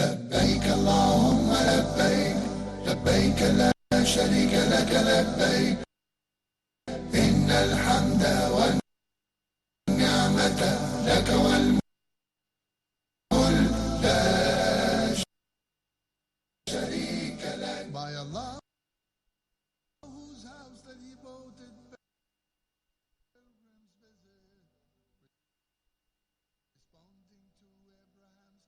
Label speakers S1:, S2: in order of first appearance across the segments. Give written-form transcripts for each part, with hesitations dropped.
S1: لبيك اللهم لبيك لبيك لا شريك لك لبيك إن الحمد والنعمة لك والملك لا شريك لك. By Allah, whose house the devoted pilgrims visit, responding to Abraham's.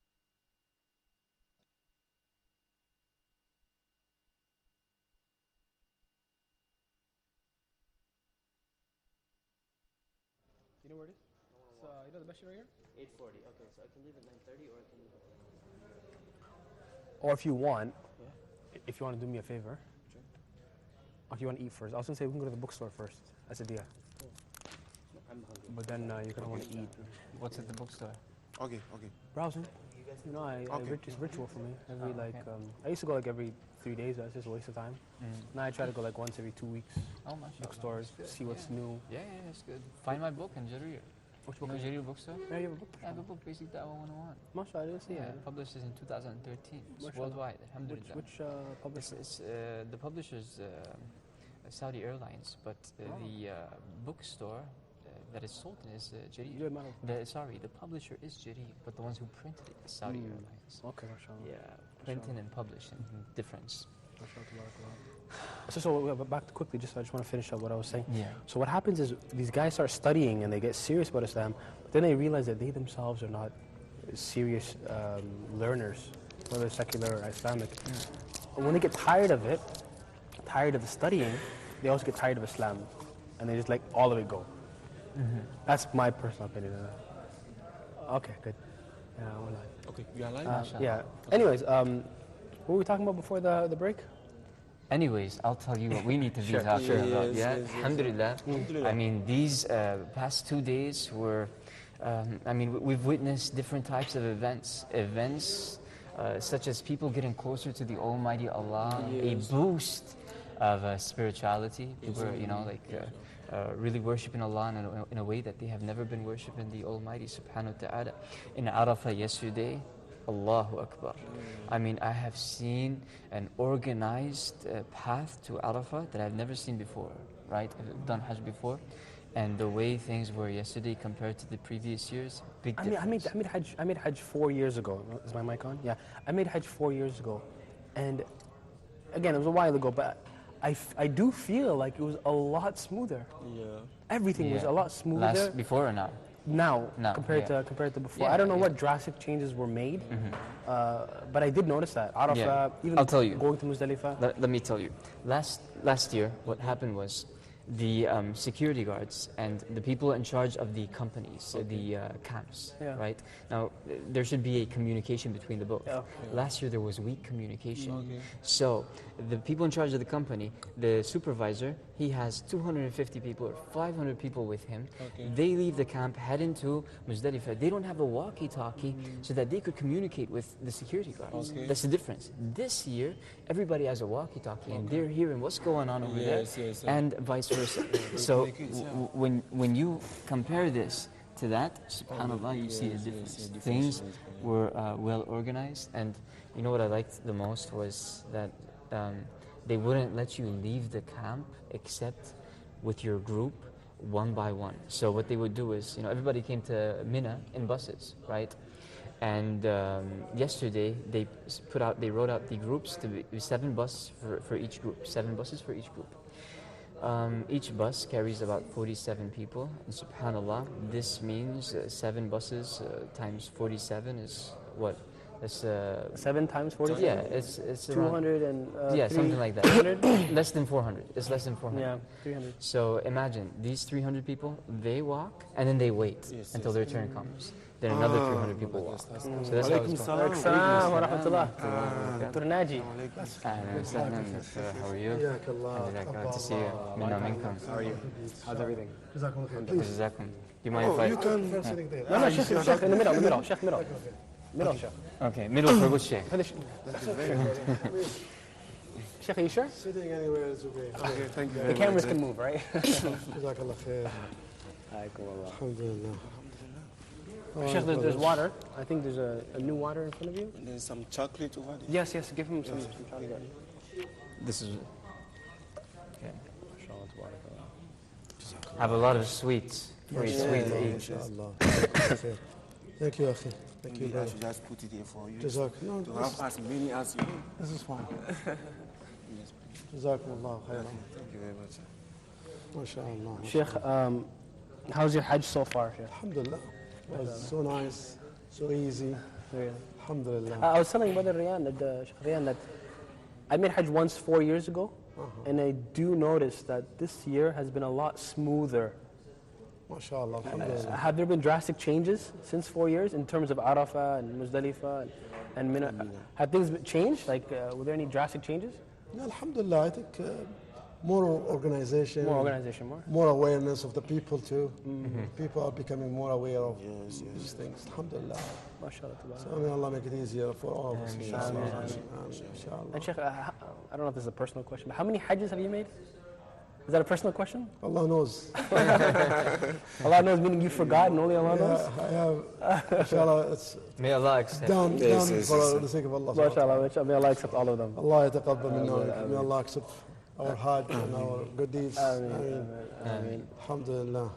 S2: You know where it is? It's, you know the masjid right here?
S3: 8:40. Okay, so I can leave at 9:30 or I can leave at.
S2: Or if you want, if you want to do me a favor, or if you want to eat first. I was going to say we can go to the bookstore first. That's a deal.
S3: I'm hungry.
S2: But then you're going to want to eat.
S4: What's at the bookstore?
S5: Okay.
S2: Browsing. You know, it's ritual for me. Every I used to go like every 3 days. That's just a waste of time. Now I try to go like once every 2 weeks.
S4: Oh, mashallah.
S2: Bookstores, see what's new.
S4: Yeah, that's good. Find my book in Jarir.
S2: Which
S4: You
S2: book?
S4: know Jarir bookstore?
S2: Yeah, you have a book.
S4: I have a book, Basic Dawah 101.
S2: Mashallah, I didn't see it.
S4: Published in 2013. It's
S2: Mashallah.
S4: worldwide, alhamdulillah.
S2: Which publisher?
S4: The publisher's Saudi Airlines, but the bookstore that is sold in is Jarir. The publisher is Jarir, but the ones who printed it is Saudi Airlines.
S2: Okay, mashallah.
S4: Yeah, printing and publishing, difference.
S2: So back quickly, I just want to finish up what I was saying.
S4: Yeah.
S2: So what happens is these guys start studying and they get serious about Islam, but then they realize that they themselves are not serious learners, whether secular or Islamic. And when they get tired of it, tired of the studying, they also get tired of Islam, and they just let all of it go. That's my personal opinion. Okay, good. Yeah, we're live.
S5: Okay, you are live?
S2: Yeah. Anyways, what were we talking about before the break?
S4: Anyways, I'll tell you what we need to be talking about.
S5: Yes,
S4: Alhamdulillah. I mean, these past 2 days were, we've witnessed different types of events. Such as people getting closer to the Almighty Allah, a boost of spirituality. People are, really worshiping Allah in a way that they have never been worshiping the Almighty Subhanahu wa Ta'ala. In Arafah yesterday, Allahu Akbar. I mean, I have seen an organized path to Arafah that I've never seen before, right? I've done Hajj before, and the way things were yesterday compared to the previous years, big difference.
S2: I made Hajj 4 years ago. Is my mic on? Yeah. I made Hajj 4 years ago. And again, it was a while ago, but I do feel like it was a lot smoother.
S5: Yeah.
S2: Everything was a lot smoother.
S4: Before or now?
S2: Now, compared to before. I don't know what drastic changes were made, but I did notice that. Even
S4: I'll tell you.
S2: Going to Muzdalifah.
S4: Let me tell you. Last year, what happened was the security guards and the people in charge of the companies, the camps, right? Now, there should be a communication between the both. Last year, there was weak communication. So, the people in charge of the company, the supervisor, he has 250 people or 500 people with him. They leave the camp, head into Muzdalifah. They don't have a walkie-talkie so that they could communicate with the security guards. That's the difference. This year, everybody has a walkie-talkie and they're hearing what's going on over there, and vice versa. So when you compare this to that, subhanAllah, you see a difference. Things were well organized, and you know what I liked the most was that they wouldn't let you leave the camp except with your group one by one. So what they would do is, everybody came to Mina in buses, right? And yesterday they wrote out the groups to be 7 buses for each group, 7 buses for each group. Each bus carries about 47 people, and subhanAllah, this means 7 buses times 47 is what? It's
S2: 7 times 47?
S4: Yeah, it's
S2: 200 and
S4: yeah, something like that.
S2: 300?
S4: Less than 400. It's less than 400.
S2: Yeah, 300.
S4: So imagine these 300 people, they walk and then they wait until their turn comes. Then another 300 people walk. So that's how it's going.
S2: Assalam wa rahmatullah. Dr. Naji.
S4: How are you? Glad to see you. Minna minkum.
S2: How are you? How's everything?
S4: Jazakum. Do you mind if I...
S5: You can sitting there.
S2: No, Sheikh, in the middle. Sheikh, middle. Middle, Sheikh.
S4: Okay, middle for which Sheikh?
S2: Sheikh, are you sure?
S5: Sitting anywhere is okay. Okay, thank you.
S2: The cameras can move, right?
S5: Jazakallah khair.
S2: Alhamdulillah.
S5: Alhamdulillah.
S2: Sheikh, there's water. I think there's a new water in front of you.
S6: And there's some chocolate over there.
S2: Yes, yes, give him some chocolate.
S4: This is. Okay.
S2: Mashallah, tabarakallah.
S4: Have a lot of sweets. Very sweet to eat.
S5: Inshallah. Thank you, Akhi. Thank you,
S6: Maybe I
S5: brother.
S6: should just put it here for you.
S5: Jazak. No,
S6: To have as many as you want.
S5: this is fine.
S6: Yes,
S5: Jazakumullah khairan.
S6: thank you very much.
S5: MashaAllah.
S2: Sheikh, how's your Hajj so far, Sheikh?
S5: Alhamdulillah. It was so nice, so easy.
S2: Really?
S5: Alhamdulillah.
S2: I was telling Brother Riyan that I made Hajj once 4 years ago, and I do notice that this year has been a lot smoother.
S5: MashaAllah. Alhamdulillah.
S2: Have there been drastic changes since 4 years in terms of Arafah and Muzdalifah and Mina? Have things changed? Like, were there any drastic changes?
S5: Yeah, Alhamdulillah. I think more organization.
S2: More organization, more?
S5: More awareness of the people too. People are becoming more aware of these things. Alhamdulillah.
S2: MashaAllah. tabarakallah.
S5: So may Allah make it easier for all of us. Inshallah. Inshallah.
S2: And Sheikh, I don't know if this is a personal question, but how many Hajjs have you made? Is that a personal question?
S5: Allah knows.
S2: Allah knows, meaning you forgot and only Allah knows?
S5: I have, inshallah, it's
S4: May Allah accept.
S5: done,
S6: Yes,
S5: done
S6: yes,
S5: for
S6: yes,
S5: the sake of Allah.
S2: MashaAllah, may Allah accept all of them.
S5: Allah yataqabbal minna. May Allah accept our Hajj and our good deeds.
S2: Ameen.
S5: Alhamdulillah.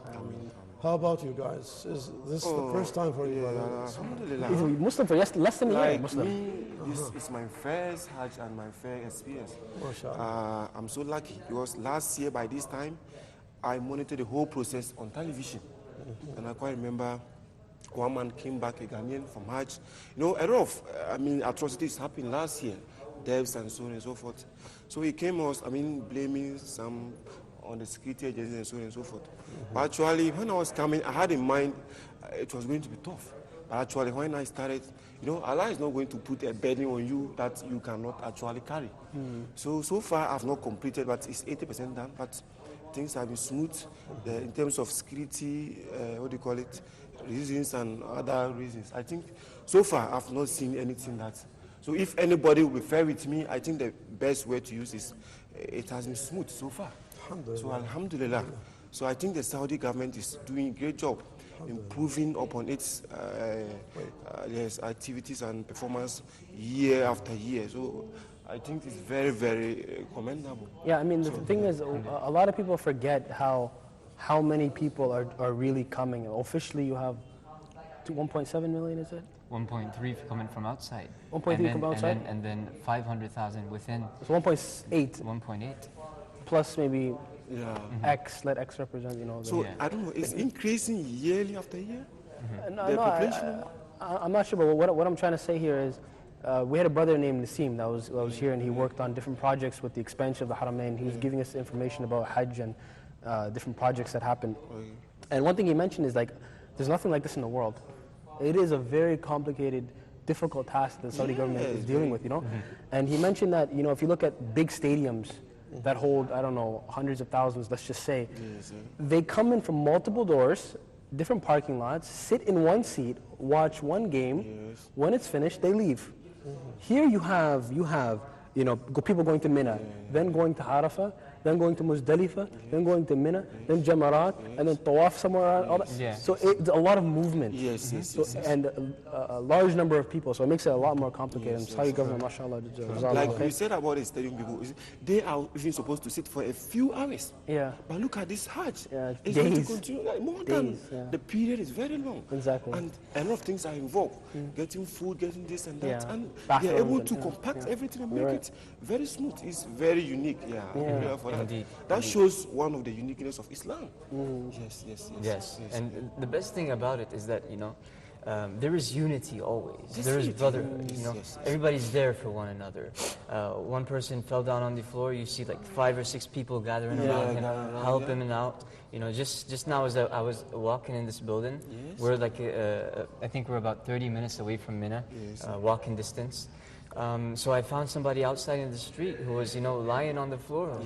S5: How about you guys? Is this the first time for you?
S6: Alhamdulillah.
S2: He's a Muslim for less than a year.
S6: Like
S2: Muslim.
S6: me, this is my first Hajj and my first experience.
S5: MashaAllah.
S6: I'm so lucky because last year by this time, I monitored the whole process on television. And I quite remember one man came back, a Ghanaian from Hajj. You know, a lot of, atrocities happened last year, deaths and so on and so forth. So he came us, blaming some on the security agencies and so on and so forth. But actually, when I was coming, I had in mind it was going to be tough. But actually, when I started, Allah is not going to put a burden on you that you cannot actually carry. So far, I've not completed, but it's 80% done. But things have been smooth in terms of security, reasons and other reasons. I think so far, I've not seen anything that. So if anybody will be fair with me, I think the best way to use is it has been smooth so far. So alhamdulillah. So I think the Saudi government is doing a great job improving upon its activities and performance year after year. So I think it's very, very commendable.
S2: Yeah, the thing is, a lot of people forget how many people are really coming. Officially, you have 1.7 million, is it?
S4: 1.3 coming from outside.
S2: 1.3 from outside?
S4: And then 500,000 within.
S2: It's 1.8
S4: 1.8.
S2: plus maybe
S6: Yeah.
S2: X. Let X represent,
S6: So
S4: Yeah.
S6: I don't know, it's increasing yearly after year?
S2: No,
S6: The
S2: no,
S6: population?
S2: I'm not sure, but what I'm trying to say here is, we had a brother named Naseem that was here, and he worked on different projects with the expansion of the Haramain. He was giving us information about Hajj and different projects that happened. And one thing he mentioned is there's nothing like this in the world. It is a very complicated, difficult task that the Saudi government is dealing with, And he mentioned that, if you look at big stadiums that hold, I don't know, hundreds of thousands, let's just say, they come in from multiple doors, different parking lots, sit in one seat, watch one game. When it's finished, they leave. Here you have people going to Mina, then going to Arafah, then going to Muzdalifah, then going to Mina, then Jamarat, and then Tawaf somewhere around. All that.
S4: Yeah.
S2: So it's a lot of movement.
S6: Yes.
S2: And a large number of people, so it makes it a lot more complicated. And Saudi government, mashallah,
S6: Like you said about the stadium people, they are even supposed to sit for a few hours.
S2: Yeah.
S6: But look at this Hajj.
S2: Yeah,
S6: It's going to
S2: days.
S6: continue more than
S2: Days, yeah.
S6: the period is very long.
S2: Exactly.
S6: And a lot of things are involved. Getting food, getting this and that.
S2: Yeah.
S6: And
S2: Bathrooms
S6: they're able
S2: and-
S6: to
S2: yeah,
S6: compact
S2: yeah.
S6: everything and
S2: You're
S6: make
S2: right.
S6: it very smooth. It's very unique. Yeah. Alhamdulillah for that.
S4: Indeed,
S6: That shows one of the uniqueness of Islam. Yes.
S4: And the best thing about it is that, there is unity always.
S6: Yes,
S4: There is
S6: unity.
S4: brotherhood.
S6: Yes.
S4: Everybody's there for one another. One person fell down on the floor, you see like 5 or 6 people gathering around him, help him out. Just now as I was walking in this building, we're like, I think we're about 30 minutes away from Mina, walking distance. So I found somebody outside in the street who was, lying on the floor.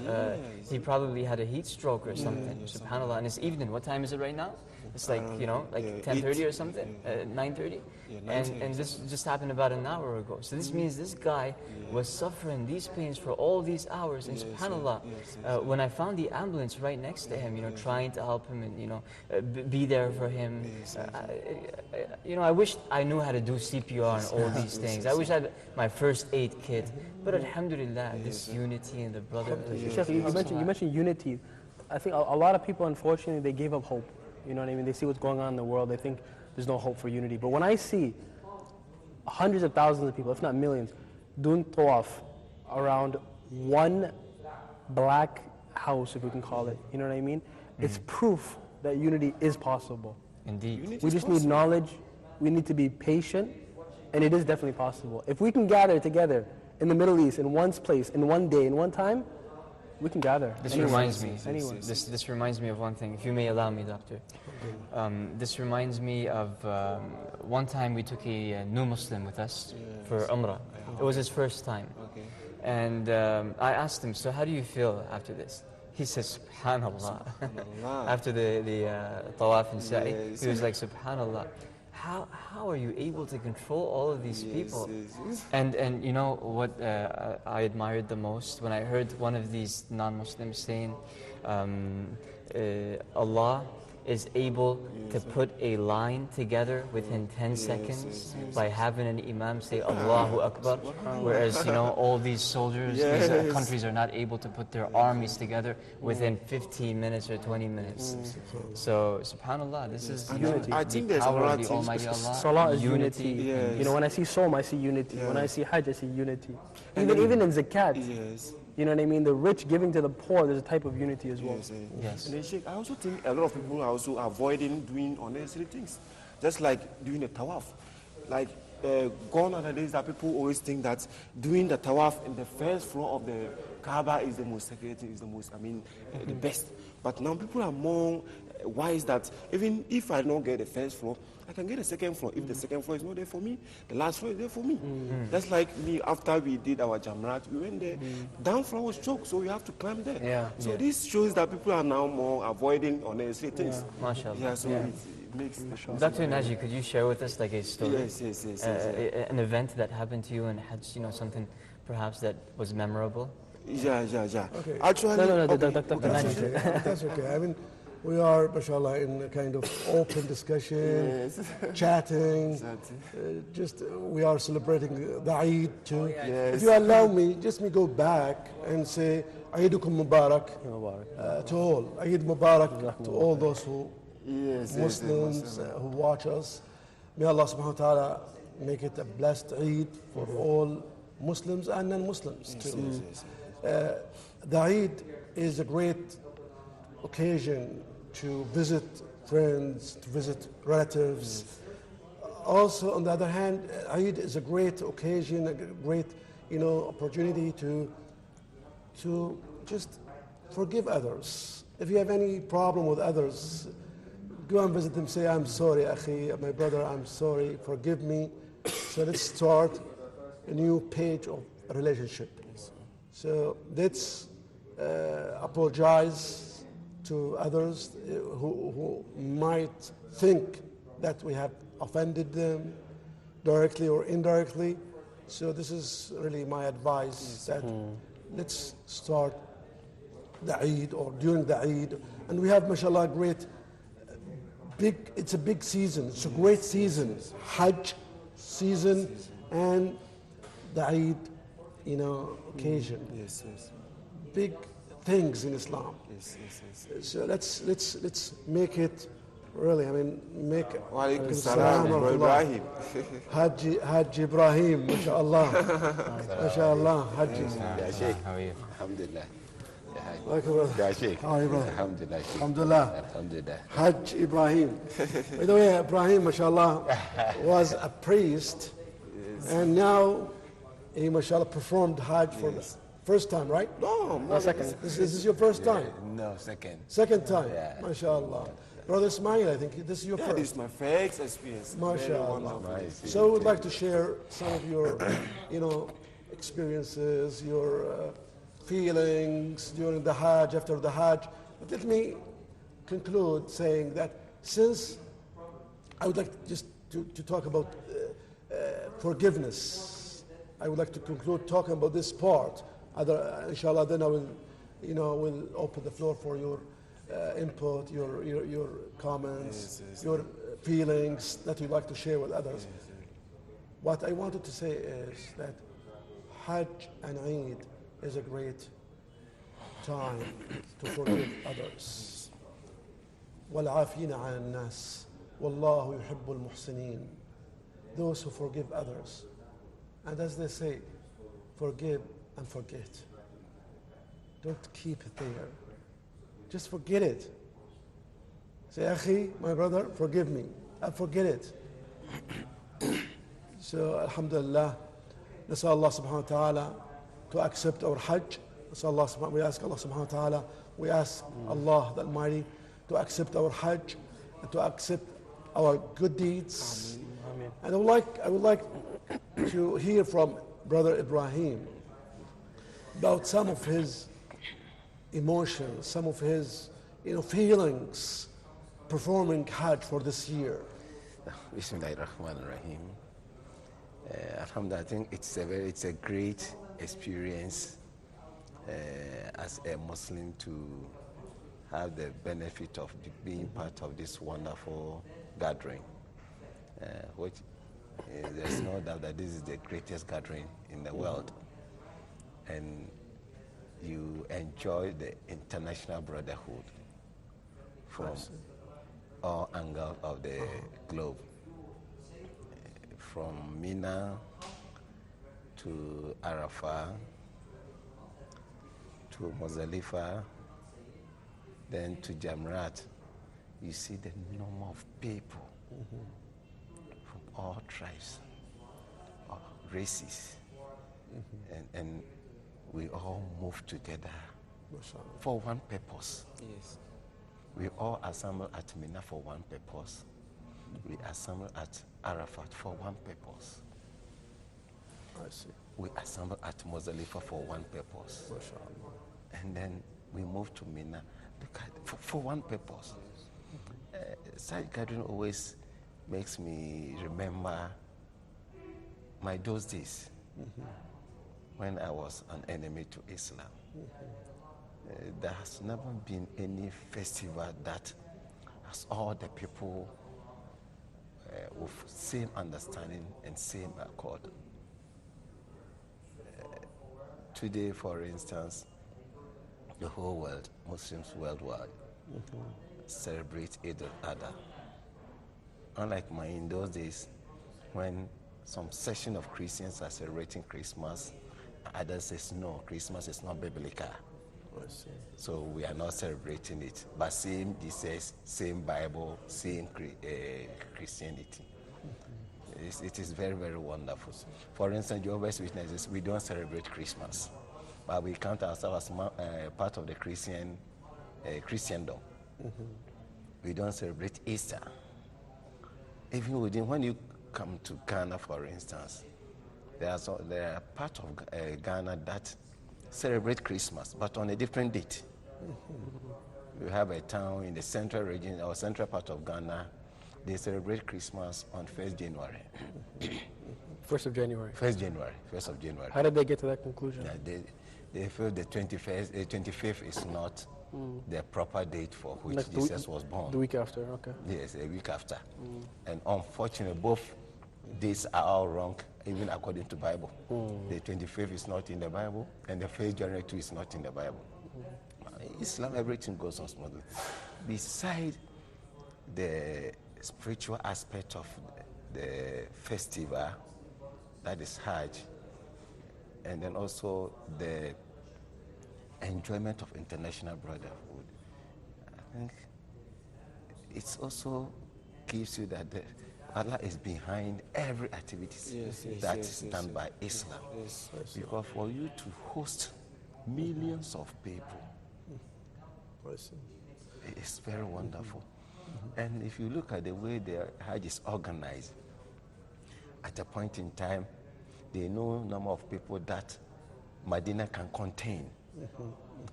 S4: He probably had a heat stroke or something. SubhanAllah. And it's evening. What time is it right now? It's like, you know, like
S6: yeah,
S4: 10:30 or
S6: 8,
S4: something, 9:30.
S6: Yeah,
S4: And this just happened about an hour ago. So this means this guy was suffering these pains for all these hours. And subhanAllah, when I found the ambulance right next to him, you know, trying to help him and, you know, be there for him. You know, I wish I knew how to do CPR and all these things. I wish I had my first aid kit. But alhamdulillah, this unity and the brotherhood.
S2: Sheikh, you mentioned unity. I think a lot of people, unfortunately, they gave up hope. You know what I mean? They see what's going on in the world. They think there's no hope for unity. But when I see hundreds of thousands of people, if not millions, doing tawaf around one black house, if we can call it, you know what I mean? It's proof that unity is possible.
S4: Indeed.
S2: We just need knowledge. We need to be patient. And it is definitely possible. If we can gather together in the Middle East, in one place, in one day, in one time, we can gather.
S4: This
S2: anywhere.
S4: reminds me.
S2: Anywhere.
S4: This reminds me of one thing, if you may allow me, doctor. This reminds me of one time we took a new Muslim with us for Umrah. It was his first time. And I asked him, so how do you feel after this? He says, Subhanallah. After the tawaf and sa'i, he was like, Subhanallah. How are you able to control all of these people? And you know what I admired the most? When I heard one of these non-Muslims saying, Allah is able to put a line together within 10 seconds by having an imam say Allahu Akbar, whereas, you know, all these soldiers, these countries are not able to put their armies together within 15 minutes or 20 minutes. So, subhanAllah, this is unity.
S6: I think
S4: The
S6: there's
S4: power of
S6: another
S4: the
S6: thing.
S4: Almighty Allah.
S2: Salah is unity.
S6: Yes.
S2: You know, when I see Sawm, I see unity. When I see Hajj, I see unity. Even in Zakat, you know what I mean? The rich giving to the poor, there's a type of unity as well.
S4: Yes.
S6: And then, Sheikh, I also think a lot of people are also avoiding doing unnecessary things, just like doing the tawaf. Like gone are the days that people always think that doing the tawaf in the first floor of the Kaaba is the most sacred, is the most, the best. But now people are more wise that even if I don't get the first floor, I can get the second floor. If the second floor is not there for me, the last floor is there for me. That's like me, after we did our Jamrat, we went there, down floor was choked, so we have to climb there. So this shows that people are now more avoiding unnecessary things.
S4: MashaAllah.
S6: Yeah, so it makes
S4: Dr. Naji, could you share with us like a story?
S6: Yes.
S4: An event that happened to you in Hajj, you know, something perhaps that was memorable?
S6: Yeah.
S5: Okay.
S6: Actually,
S2: No,
S6: okay.
S2: Dr. Naji.
S5: That's okay. I mean, we are, mashallah, in a kind of open discussion, chatting. We are celebrating the Eid too. If you allow me, just me go back and say, Eidukum Mubarak to all. Eid Mubarak to all those who Muslims who watch us. May Allah subhanahu wa ta'ala make it a blessed Eid for all Muslims and non-Muslims too. The Eid is a great occasion to visit friends, to visit relatives. Also, on the other hand, Eid is a great occasion, a great, opportunity to just forgive others. If you have any problem with others, go and visit them. Say, "I'm sorry, akhi, my brother. I'm sorry. Forgive me." So let's start a new page of a relationship. So let's apologize to others who might think that we have offended them directly or indirectly. So this is really my advice, that let's start the Eid or during the Eid. And we have, mashallah, it's a big season. It's a great season. Hajj season and the Eid, occasion.
S6: Yes.
S5: Big things in Islam.
S6: Yes.
S5: So let's make it really. Make
S6: Wa alaikum salam, Ibrahim.
S5: Hajj Ibrahim, mashallah, Hajj.
S7: يا شيخ
S4: How are you?
S7: الحمد لله يا حاج
S5: Welcome, brother.
S7: يا شيخ
S5: How are you, brother?
S7: الحمد لله شيخ
S5: Alhamdulillah.
S7: الحمد لله
S5: Hajj Ibrahim. By the way, Ibrahim, mashallah, was a priest, and now he, mashallah, performed Hajj for the first time, right?
S6: No,
S2: Second.
S5: This is your first time.
S7: no second
S5: Second time,
S7: Yeah.
S5: mashallah. Brother Ismail, I think this is your
S6: this
S5: first.
S6: is my first experience. Very
S5: MashaAllah.
S6: wonderful.
S7: Nice.
S5: So we'd like to share some of your, experiences, your feelings during the Hajj, after the Hajj. But let me conclude saying that Since I would like just to talk about forgiveness, I would like to conclude talking about this part. Inshallah, then I will, will open the floor for your input, your comments, your feelings that you'd like to share with others. What I wanted to say is that Hajj and Eid is a great time to forgive others. وَالْعَافِينَ عَنِ النَّاسِ وَاللَّهُ يُحِبُّ الْمُحْسِنِينَ. Those who forgive others. And as they say, forgive and forget. Don't keep it there. Just forget it. Say, Akhi, my brother, forgive me. I forget it. So, alhamdulillah, نسأل الله سبحانه وتعالى to accept our Hajj. We ask Allah subhanahu wa ta'ala, we ask Allah the Almighty to accept our Hajj and to accept our good deeds.
S2: Amen.
S5: And I would like to hear from Brother Ibrahim about some of his emotions, some of his feelings performing Hajj for this year.
S7: Bismillahirrahmanirrahim. Alhamdulillah, I think it's a great experience as a Muslim to have the benefit of being part of this wonderful gathering, which there's no doubt that this is the greatest gathering in the world, and you enjoy the international brotherhood from all angles of the globe, from Mina to Arafah to Muzdalifah, then to Jamrat. You see the number of people from all tribes, all races, and we all move together for one purpose.
S6: Yes.
S7: We all assemble at Mina for one purpose. We assemble at Arafat for one purpose.
S5: I see.
S7: We assemble at Muzdalifah for one purpose. And then we move to Mina for one purpose. Such gathering always makes me remember those days when I was an enemy to Islam. There has never been any festival that has all the people with same understanding and same accord. Today, for instance, the whole world, Muslims worldwide, celebrate Eid al-Adha. Unlike in those days, when some section of Christians are celebrating Christmas, others say no, Christmas is not biblical. So we are not celebrating it. But same Jesus, same Bible, same Christianity. It is very, very wonderful. For instance, Jehovah's Witnesses, we don't celebrate Christmas, but we count ourselves as part of the Christendom. We don't celebrate Easter. Even when you come to Ghana, for instance, there are part of Ghana that celebrate Christmas, but on a different date. We have a town in the central region or central part of Ghana. They celebrate Christmas on 1st January.
S2: 1st of January.
S7: 1st of January.
S2: How did they get to that conclusion?
S7: They feel the 25th is not the proper date for which
S2: Like
S7: Jesus was born.
S2: The week after, okay.
S7: Yes, a week after. And unfortunately, both dates are all wrong, even according to Bible. The 25th is not in the Bible, and the 1st January too is not in the Bible. Islam, everything goes on smoothly. Beside the spiritual aspect of the festival, that is Hajj, and then also the enjoyment of international brotherhood, I think it also gives you that Allah is behind every activity that is done by Islam. Because for you to host millions of people, it's very wonderful. And if you look at the way the Hajj is organized, at a point in time, they know number of people that Medina can contain.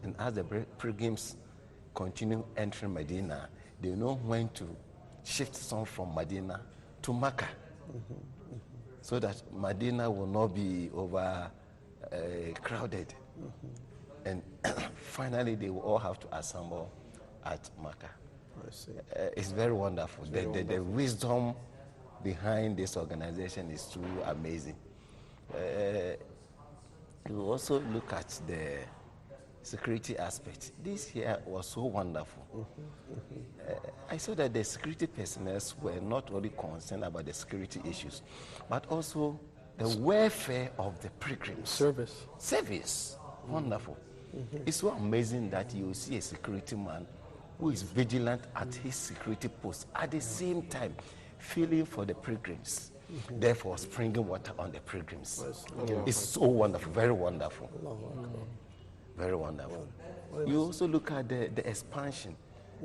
S7: And as the pilgrims continue entering Medina, they know when to shift some from Medina to Mecca, so that Medina will not be over crowded. And finally, they will all have to assemble at Mecca. It's very wonderful. The wisdom behind this organization is truly amazing. You also look at the security aspect. This here was so wonderful. I saw that the security personnel were not only concerned about the security issues, but also the welfare of the pilgrims. Service. Wonderful. It's so amazing that you see a security man who is vigilant at his security post, at the same time feeling for the pilgrims, therefore springing water on the pilgrims. It's so wonderful, very wonderful. Very wonderful. You also look at the expansion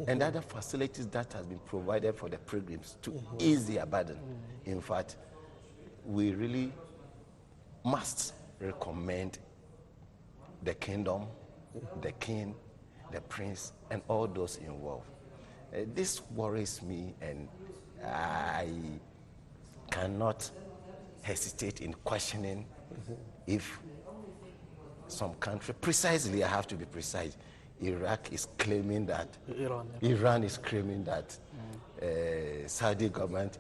S7: and other facilities that has been provided for the pilgrims to ease their burden. In fact, we really must recommend the kingdom, the king, the prince, and all those involved. This worries me, and I cannot hesitate in questioning if some country, precisely, I have to be precise, Iraq is claiming that, Iran is claiming that Saudi government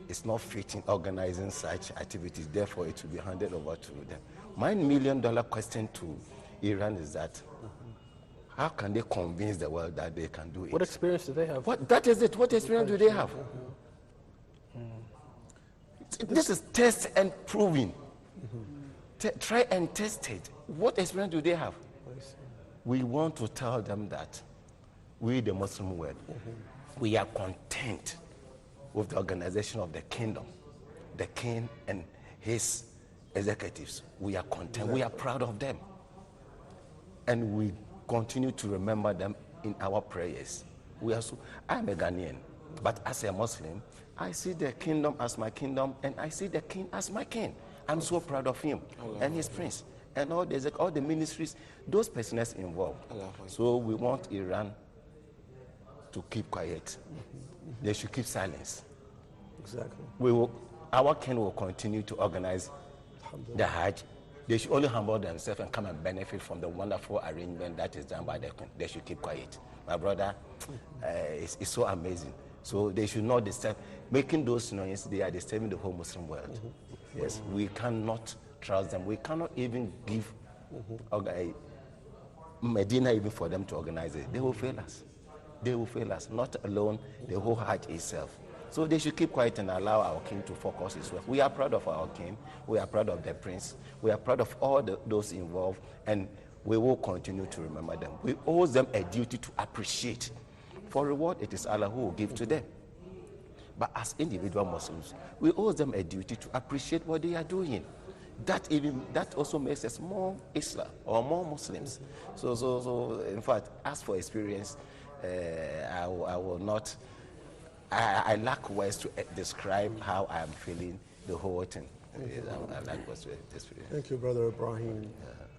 S7: is not fit in organizing such activities, therefore it will be handed over to them. My $1 million question to Iran is that, how can they convince the world that they can do it?
S2: What experience do they have?
S7: That is it. What experience do they have? This is test and proving. Try and test it. What experience do they have? We want to tell them that we, the Muslim world, we are content with the organization of the kingdom, the king and his executives. We are content. We are proud of them. And we continue to remember them in our prayers. I'm a Ghanaian, but as a Muslim, I see the kingdom as my kingdom, and I see the king as my king. I'm so proud of him and his prince and all the ministries, those personnel involved. So we want Iran to keep quiet. They should keep silence.
S5: Exactly.
S7: Our king will continue to organize the Hajj. They should only humble themselves and come and benefit from the wonderful arrangement that is done by the king. They should keep quiet. My brother, it's so amazing. So they should not disturb. Making those noise, they are disturbing the whole Muslim world. Yes, we cannot trust them. We cannot even give Medina even for them to organize it. They will fail us. They will fail us. Not alone, the whole Hajj itself. So they should keep quiet and allow our king to focus his work. We are proud of our king. We are proud of the prince. We are proud of all those involved, and we will continue to remember them. We owe them a duty to appreciate. For reward, it is Allah who will give to them. But as individual Muslims, we owe them a duty to appreciate what they are doing. That also makes us more Islam or more Muslims. So in fact, as for experience, I will not. I lack words to describe how I am feeling the whole thing. I lack words to describe.
S5: Thank you, Brother Ibrahim.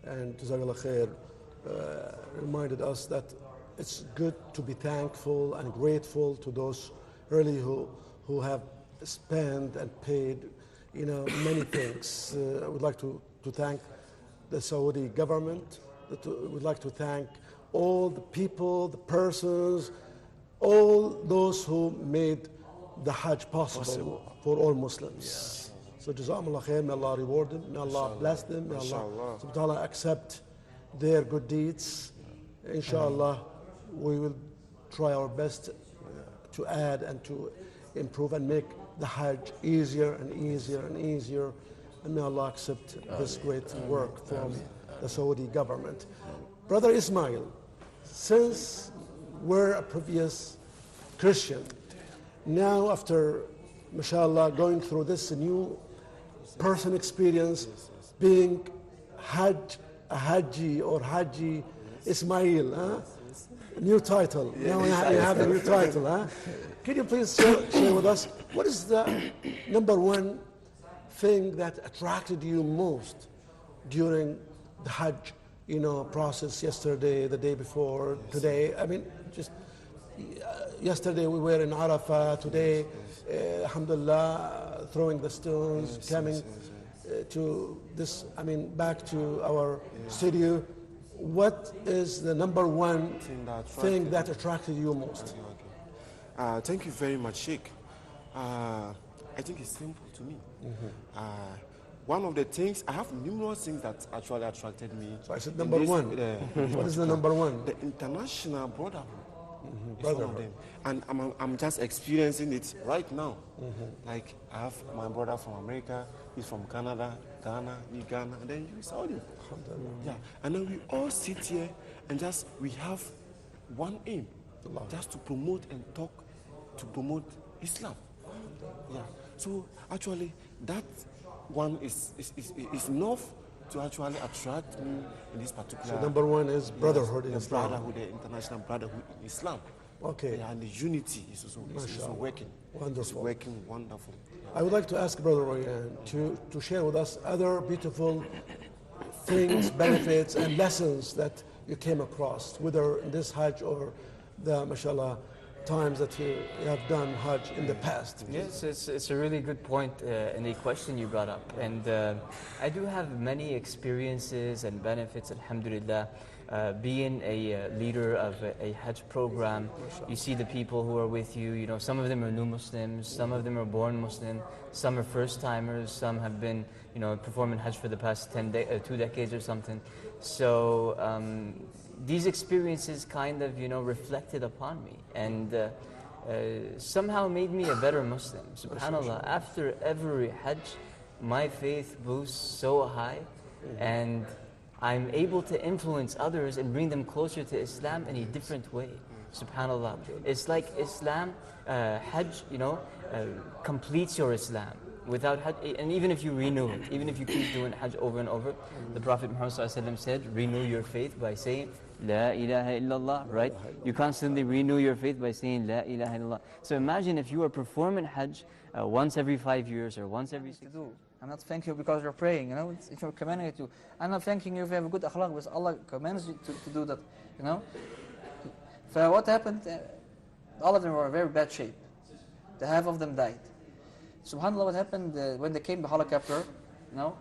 S5: And Jazakallah Khair reminded us that it's good to be thankful and grateful to those really who have spent and paid, many things. I would like to thank the Saudi government. We'd like to thank all the people, the persons, all those who made the Hajj possible for all Muslims. So Jazakumullah khair, may Allah reward them, may Allah bless them, may Allah subhanahu wa ta'ala accept their good deeds. Inshallah, we will try our best to add and to improve and make the Hajj easier and easier and easier. And may Allah accept this great work from the Saudi government. Brother Ismail, since we're a previous Christian, now after, mashallah, going through this new person experience, being a Hajji or Hajji Ismail, new title. Now you have a new title. Can you please share with us what is the number one thing that attracted you most during the Hajj process yesterday, the day before, today? I mean, just Yesterday we were in Arafah, today, alhamdulillah, throwing the stones, coming to this, I mean, back to our studio. What is the number one thing that attracted you most?
S6: Thank you very much, Sheikh. I think it's simple to me. One of the things, I have numerous things that actually attracted me.
S5: So I said number one. What is the number one?
S6: The international brotherhood. Is one of them. And I'm just experiencing it right now. Like, I have my brother from America, he's from Canada, Ghana, Ghana, and then you, Saudi. Yeah. And then we all sit here and just, we have one aim, just to promote and talk, to promote Islam. Yeah. So actually, that one is enough to actually attract me in this particular.
S5: So number one is brotherhood in
S6: the
S5: Islam.
S6: Brotherhood, the international brotherhood in Islam.
S5: Okay.
S6: Yeah, and the unity is also working.
S5: Wonderful.
S6: It's working wonderful.
S5: I would like to ask Brother Ryan to share with us other beautiful things, benefits, and lessons that you came across, whether in this Hajj or the, mashallah, times that you have done Hajj in the past.
S4: Yes, it's a really good point and a question you brought up. And I do have many experiences and benefits, alhamdulillah. Being a leader of a Hajj program, you see the people who are with you, you know, some of them are new Muslims, some of them are born Muslim, some are first timers, some have been, you know, performing Hajj for the past 2 decades or something. So these experiences kind of, you know, reflected upon me and somehow made me a better Muslim. SubhanAllah, after every Hajj, my faith boosts so high and I'm able to influence others and bring them closer to Islam in a different way. SubhanAllah. It's like Islam, Hajj, you know, completes your Islam. Without Hajj, and even if you renew it, even if you keep doing Hajj over and over, the Prophet Muhammad ﷺ said, renew your faith by saying, La ilaha illallah, right? You constantly renew your faith by saying, La ilaha illallah. So imagine if you are performing Hajj once every 5 years or once every 6 years.
S8: I'm not thanking you because you're praying, you know, it's you're commanding you to. I'm not thanking you if you have a good akhlaq because Allah commands you to do that, you know. So what happened, all of them were in very bad shape. The half of them died. SubhanAllah, what happened when they came the helicopter, you know,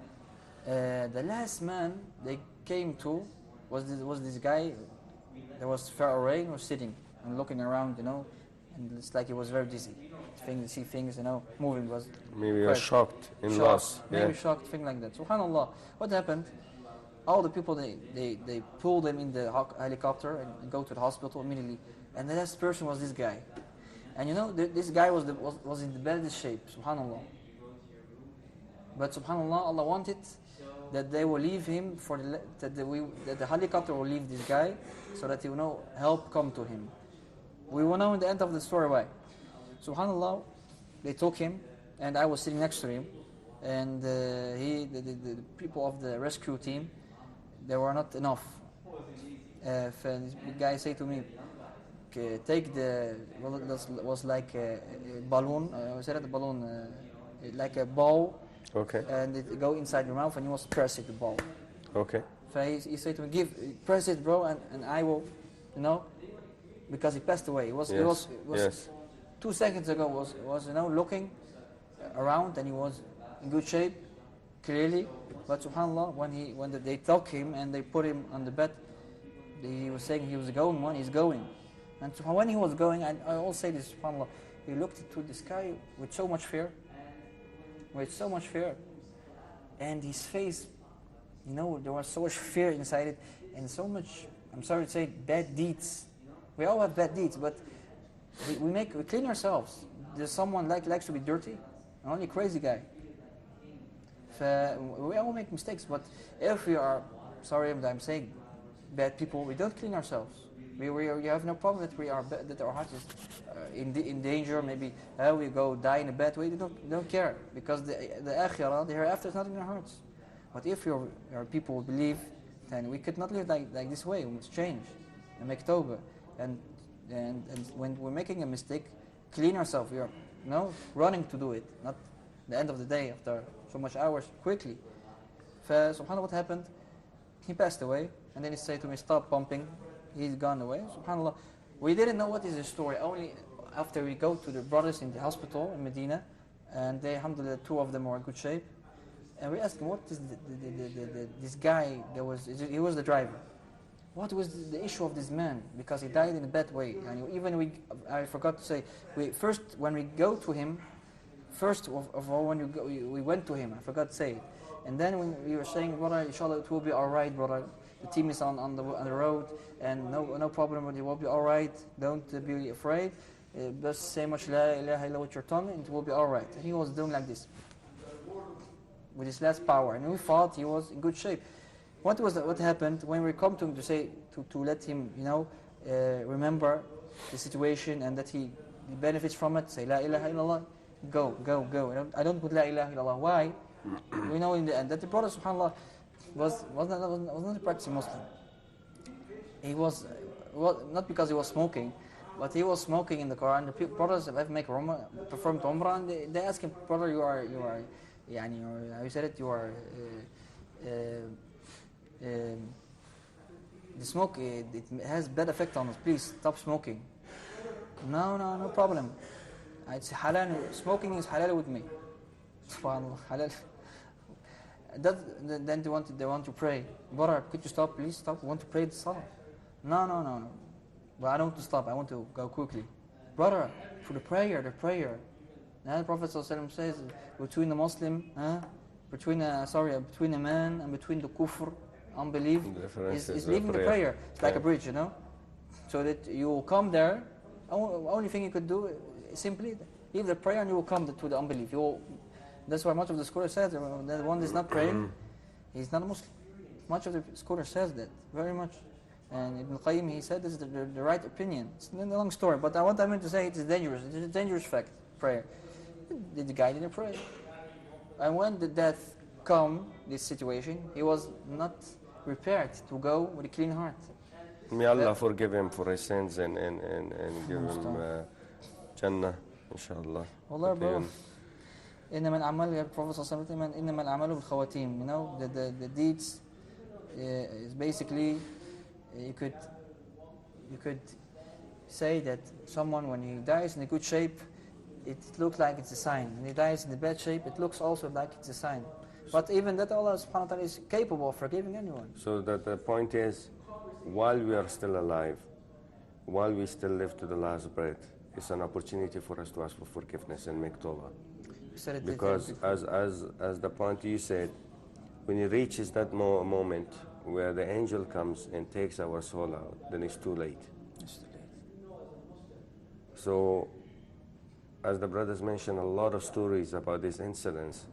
S8: the last man they came to was this guy. There was far away, was sitting and looking around, you know, and it's like he was very dizzy. See things, you know, moving was.
S9: Maybe you're shocked in loss.
S8: Maybe shocked, thing like that. SubhanAllah, what happened? All the people they pulled them in the helicopter and go to the hospital immediately. And the last person was this guy. And you know, this guy was in the baddest shape. SubhanAllah. But SubhanAllah, Allah wanted that they will leave him that the helicopter will leave this guy so that he will know help come to him. We will know in the end of the story why. SubhanAllah, they took him, and I was sitting next to him, and the people of the rescue team, they were not enough. The guy said to me, take was like a balloon, like a ball,
S9: okay,
S8: and it go inside your mouth, and you must press it, the ball.
S9: Okay.
S8: So he said to me, press it, bro, and I will, you know, because he passed away. It was
S9: Yes.
S8: 2 seconds ago was you know, looking around and he was in good shape, clearly. But SubhanAllah, when they took him and they put him on the bed, he was saying he was going. When he's going, and when he was going, I always say this, SubhanAllah, he looked into the sky with so much fear, and his face, you know, there was so much fear inside it, and so much, I'm sorry to say, bad deeds. We all have bad deeds, but we clean ourselves. There's someone likes to be dirty, only a crazy guy. We all make mistakes, but if we are, sorry I'm saying, bad people, we don't clean ourselves. We have no problem that that our heart is in danger. Maybe we go die in a bad way. We don't care, because the akhirah, the hereafter, is not in our hearts. But if your people believe, then we could not live like this way. We must change and make tawbah. And when we're making a mistake, clean ourselves. We are running to do it, not the end of the day after so much hours, quickly. SubhanAllah, what happened? He passed away, and then he said to me, stop pumping. He's gone away. SubhanAllah, We didn't know what is the story. Only after we go to the brothers in the hospital in Medina, and they, alhamdulillah, two of them were in good shape. And we asked him, what is this guy that was, he was the driver. What was the issue of this man? Because he died in a bad way. And even I forgot to say, when we go to him, first of all, when we went to him, I forgot to say it. And then when we were saying, brother, inshallah, it will be all right, brother. The team is on the road, and no problem, it will be all right. Don't be afraid. Just say much la ilaha illa with your tongue, and it will be all right. And he was doing like this, with his last power, and we thought he was in good shape. What happened when we come to him to say to let him, remember the situation and that he benefits from it? Say la ilaha illallah, go. I don't put la ilaha illallah. Why? We know in the end that the Prophet, subhanallah, was not a practicing Muslim. He was not because he was smoking, but he was smoking in the Quran. The brothers have performed Umrah, and they ask him, brother, you are how you said it, you are the smoke, it has bad effect on us, please stop smoking. No problem, it's halal, smoking is halal with me. Subhanallah, halal. Then they want to pray. Brother, could you stop, please stop, we want to pray the salah. No, but I don't want to stop, I want to go quickly. Brother, for the prayer. Now the Prophet ﷺ says, between the Muslim, between a man and between the kufr, unbelief, is leaving the prayer. It's like a bridge, so that you will come there. Only thing you could do is simply leave the prayer and you will come to the unbelief. That's why much of the scholars says that one is not praying, he's not a Muslim. Much of the scholars says that, very much. And Ibn Qayyim, he said this is the right opinion. It's a long story, but what I meant to say, it's dangerous. It's a dangerous fact, prayer. The guy didn't pray. And when the death come, this situation, he was not prepared to go with a clean heart.
S9: May Allah forgive him for his sins and give him Jannah, inshallah.
S8: Wallah, bro. إنما الأعمال, Prophet ﷺ, إنما الأعمال بالخواتيم. The deeds is basically, you could say that someone, when he dies in a good shape, it looks like it's a sign. When he dies in a bad shape, it looks also like it's a sign. But even that, Allah subhanahu wa ta'ala is capable of forgiving anyone.
S9: So that the point is, while we are still alive, while we still live to the last breath, it's an opportunity for us to ask for forgiveness and make tawbah. Because as the point you said, when it reaches that moment where the angel comes and takes our soul out, then it's too late.
S8: It's too late.
S9: So, as the brothers mentioned a lot of stories about these incidents,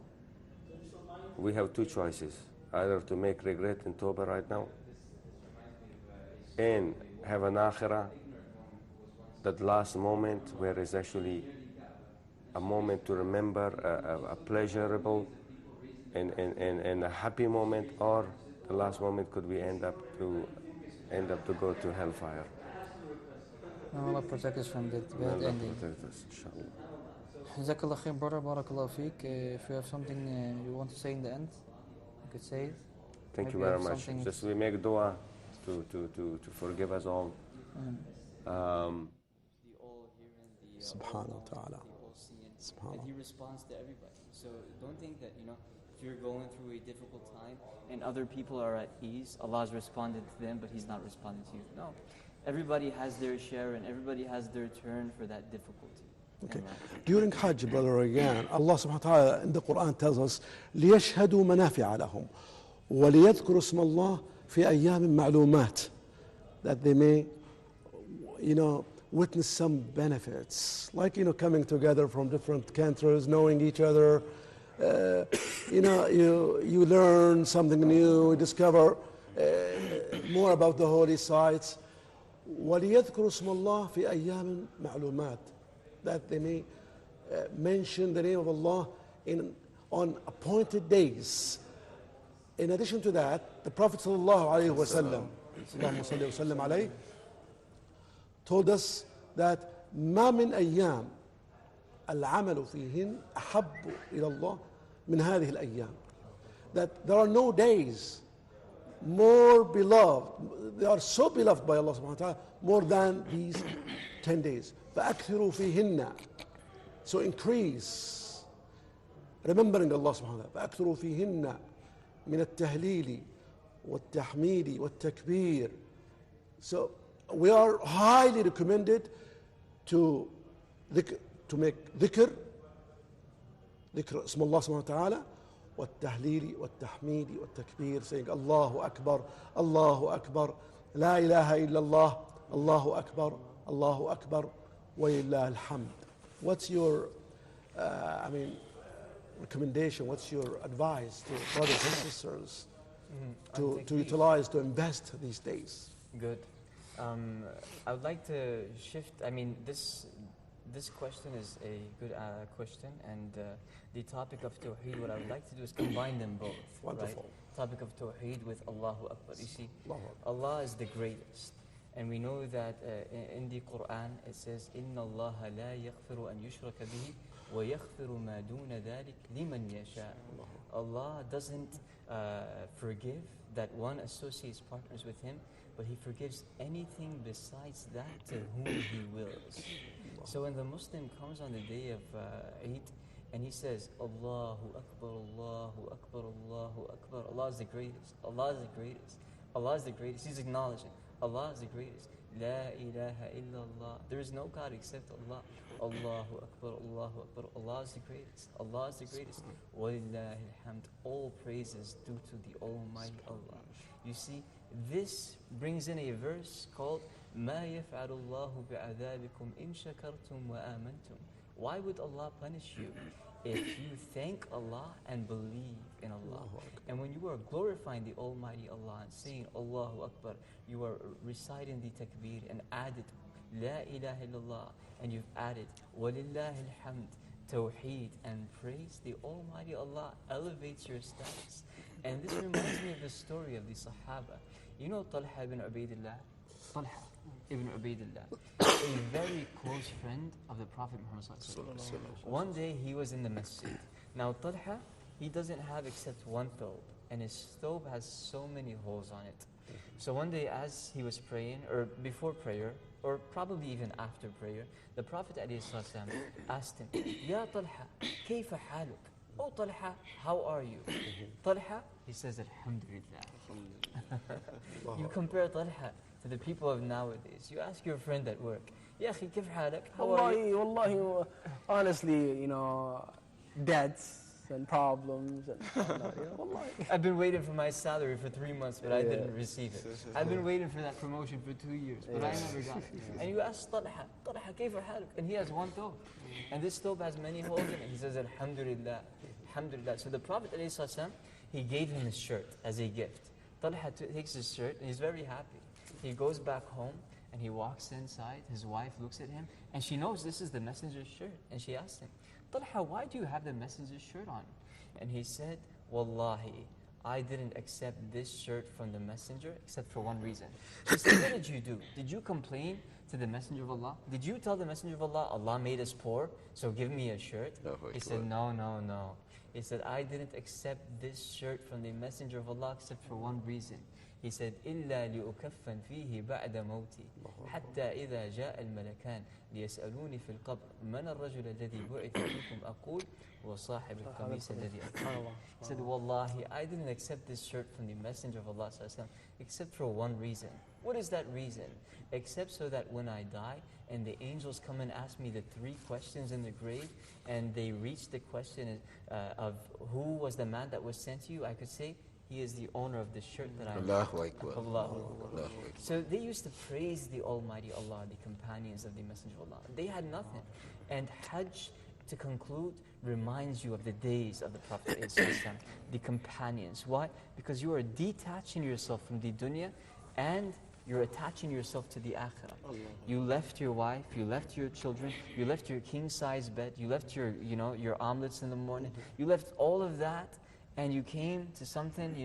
S9: we have two choices: either to make regret and tawbah right now and have an akhirah, that last moment where it's actually a moment to remember, a pleasurable and a happy moment, or the last moment could we end up to go to hellfire.
S8: May Allah protect us from that bad ending. Jazakallah khair, brother, barakallah feek. If you have something you want to say in the end, you could say it.
S9: Thank you very much. Just we make dua to forgive us all.
S5: Subhanahu wa ta'ala.
S4: And he responds to everybody. So don't think that, if you're going through a difficult time and other people are at ease, Allah's responded to them, but He's not responding to you. No. Everybody has their share and everybody has their turn for that difficulty.
S5: Okay. During Hajj, brother, again, Allah subhanahu wa ta'ala in the Quran tells us, لِيَشْهَدُوا مَنَافِعَ لَهُمْ وَلِيَذْكُرُوا اسْمَ اللَّهِ فِي أَيَّامٍ مَعْلُومَاتٍ. That they may, witness some benefits, like coming together from different countries, knowing each other. You learn something new, discover more about the holy sites. وَلِيَذْكُرُوا اسْمَ اللَّهِ فِي أَيَّامٍ مَعْلُومَاتٍ. That they may mention the name of Allah on appointed days. In addition to that, the Prophet sallallahu alaihi wasallam told us that ما من أيام العمل فيهن أحب إلى الله من هذه الأيام. That there are no days more beloved. They are so beloved by Allah subhanahu wa ta'ala more than these 10 days. فَأَكْثِرُوا فِيهِنَّ. So increase remembering Allah subhanahu wa ta'ala. فَأَكْثِرُوا فِيهِنَّ مِنَ التَّهْلِيلِ وَالتَّحْمِيدِ وَالتَّكْبِيرِ. So we are highly recommended to make dhikr اسم الله سبحانه وتعالى والتهليل والتحميد والتكبير, saying Allahu Akbar, Allahu Akbar, La ilaha illallah, Allahu Akbar, Allahu Akbar, wa lillah alhamd. What's your recommendation, what's your advice to brothers and sisters to utilize, to invest these days?
S4: Good. I would like to shift, this question is a good question, and the topic of Tawheed, what I would like to do is combine them both.
S5: Wonderful.
S4: Right? Topic of Tawheed with Allahu Akbar. You see, Allah is the greatest. And we know that in the Quran it says, إِنَّ اللَّهَ لَا يَغْفِرُ أَن يُشْرَكَ بِهِ وَيَغْفِرُ مَا دُونَ ذَلِكَ لِمَنْ يَشَاءُ. Allah doesn't forgive that one associates partners with Him, but He forgives anything besides that to whom He wills. So when the Muslim comes on the day of Eid and he says, Allahu Akbar, Allahu Akbar, Allahu Akbar, Allah is the greatest, Allah is the greatest, Allah is the greatest, he's acknowledging, Allah is the greatest, La ilaha illallah, there is no God except Allah, Allahu Akbar, Allahu Akbar, Allah is the greatest, Allah is the greatest, Walillahi alhamd, all praises due to the Almighty Allah. You see, this brings in a verse called مَا يَفْعَلُ اللَّهُ بِعَذَابِكُمْ إِن شَكَرْتُمْ وَآمَنْتُمْ. Why would Allah punish you if you thank Allah and believe in Allah? And when you are glorifying the Almighty Allah and saying Allahu Akbar, you are reciting the takbir and added La ilaha illallah, and you've added Walillahi alhamd, Tawheed, and praise the Almighty Allah elevates your status. And this reminds me of the story of the Sahaba. You know Talha ibn Ubaidillah? Talha ibn Ubaidillah, a very close friend of the Prophet Muhammad. One day he was in the masjid. Now Talha, he doesn't have except one thobe, and his thobe has so many holes on it. So one day as he was praying, or before prayer, or probably even after prayer, the Prophet ﷺ asked him, Ya Talha, kayfa haluk? Oh Talha, how are you? Talha, he says, Alhamdulillah. You compare Talha to the people of nowadays. You ask your friend at work, Ya akhi, kayf halak? How are you?
S2: Wallahi, honestly, debts and problems and whatnot, wallahi.
S4: I've been waiting for my salary for 3 months, but I didn't receive it. I've been waiting for that promotion for 2 years, but I never got it. And you ask Talha, kayfa haluk? And he has one thobe. And this thobe has many holes in it. He says, Alhamdulillah, Alhamdulillah. So the Prophet ﷺ, he gave him his shirt as a gift. Talha takes his shirt and he's very happy. He goes back home and he walks inside. His wife looks at him and she knows this is the messenger's shirt. And she asks him, Talha, why do you have the messenger's shirt on? And he said, Wallahi, I didn't accept this shirt from the messenger except for one reason. She said, what did you do? Did you complain to the messenger of Allah? Did you tell the messenger of Allah, Allah made us poor, so give me a shirt? He said, no. He said, I didn't accept this shirt from the messenger of Allah except for one reason. He said, إِلَّا لِأُكَفَّنْ فِيهِ بَعْدَ مَوْتِي حَتَّى إِذَا جَاءَ الْمَلَكَانِ لِيَسْأَلُونِ فِي الْقَبْرِ مَنَ الرَّجُلَ الَّذِي بُعِثَ فِيكُمْ أَقُولُ وَصَاحِبِ الْقَمِيصِ الَّذِي أَقُولُ. He said, Wallahi, I didn't accept this shirt from the messenger of Allah except for one reason. What is that reason? Except so that when I die and the angels come and ask me the 3 questions in the grave, and they reach the question of who was the man that was sent to you, I could say, he is the owner of the shirt that I have.
S7: Allahu Akbar.
S4: Allahu Akbar. So they used to praise the Almighty Allah, the companions of the Messenger of Allah. They had nothing. And Hajj, to conclude, reminds you of the days of the Prophet ﷺ, the companions. Why? Because you are detaching yourself from the dunya and you're attaching yourself to the akhirah. You left your wife, you left your children, you left your king-size bed, you left your omelets in the morning, you left all of that, and you came to something,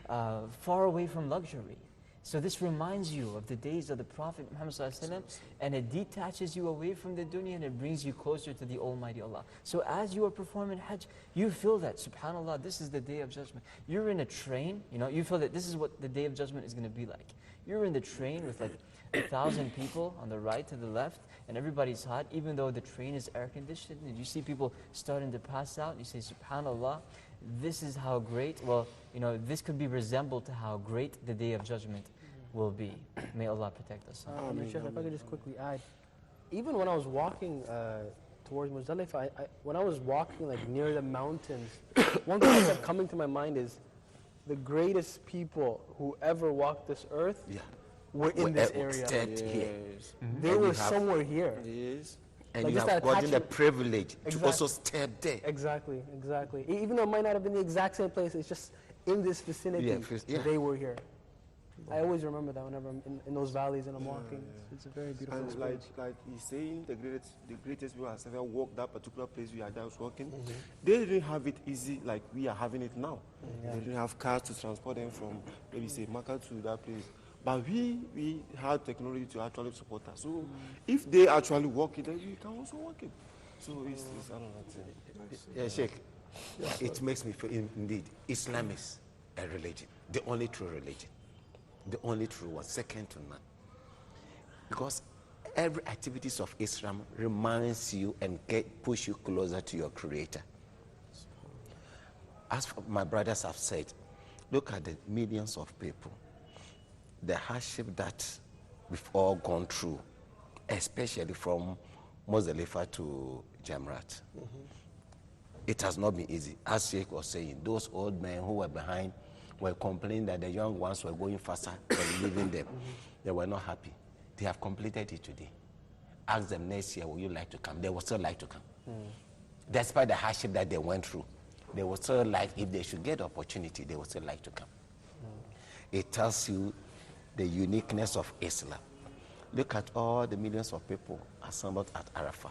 S4: far away from luxury. So this reminds you of the days of the Prophet Muhammad ﷺ, and it detaches you away from the dunya and it brings you closer to the Almighty Allah. So as you are performing Hajj, you feel that, subhanAllah, this is the Day of Judgment. You're in a train, you feel that this is what the Day of Judgment is going to be like. You're in the train with like 1,000 people on the right to the left, and everybody's hot, even though the train is air conditioned, and you see people starting to pass out, and you say, subhanAllah, this is how great, this could be resembled to how great the Day of Judgment will be. May Allah protect us.
S2: Sheikh, if I could just quickly add, even when I was walking towards Muzdalifah, when I was walking like near the mountains, one thing that kept coming to my mind is the greatest people who ever walked this earth were in this area. They were somewhere here.
S7: Yes. And
S2: like
S7: you have gotten the privilege to also step there.
S2: Exactly. Even though it might not have been the exact same place, it's just in this vicinity, they were here. I always remember that whenever I'm in those valleys and I'm walking. It's a very beautiful experience.
S6: Like he's saying, the greatest people have ever walked that particular place we are just walking. They didn't have it easy like we are having it now. They didn't have cars to transport them from, maybe say, Makkah to that place. But we had technology to actually support us. So if they actually walk it, then we can also walk it. So it's I don't know.
S7: Yeah, Sheikh, it makes me feel, indeed, Islam is a religion, the only true religion. The only true one, second to none. Because every activities of Islam reminds you and push you closer to your Creator. As my brothers have said, look at the millions of people, the hardship that we've all gone through, especially from Muzdalifah to Jamrat. It has not been easy. As Sheikh was saying, those old men who were behind were complaining that the young ones were going faster and leaving them. They were not happy. They have completed it today. Ask them next year, will you like to come? They would still like to come. Despite the hardship that they went through, they would still like, if they should get the opportunity, they would still like to come. It tells you the uniqueness of Islam. Look at all the millions of people assembled at Arafah.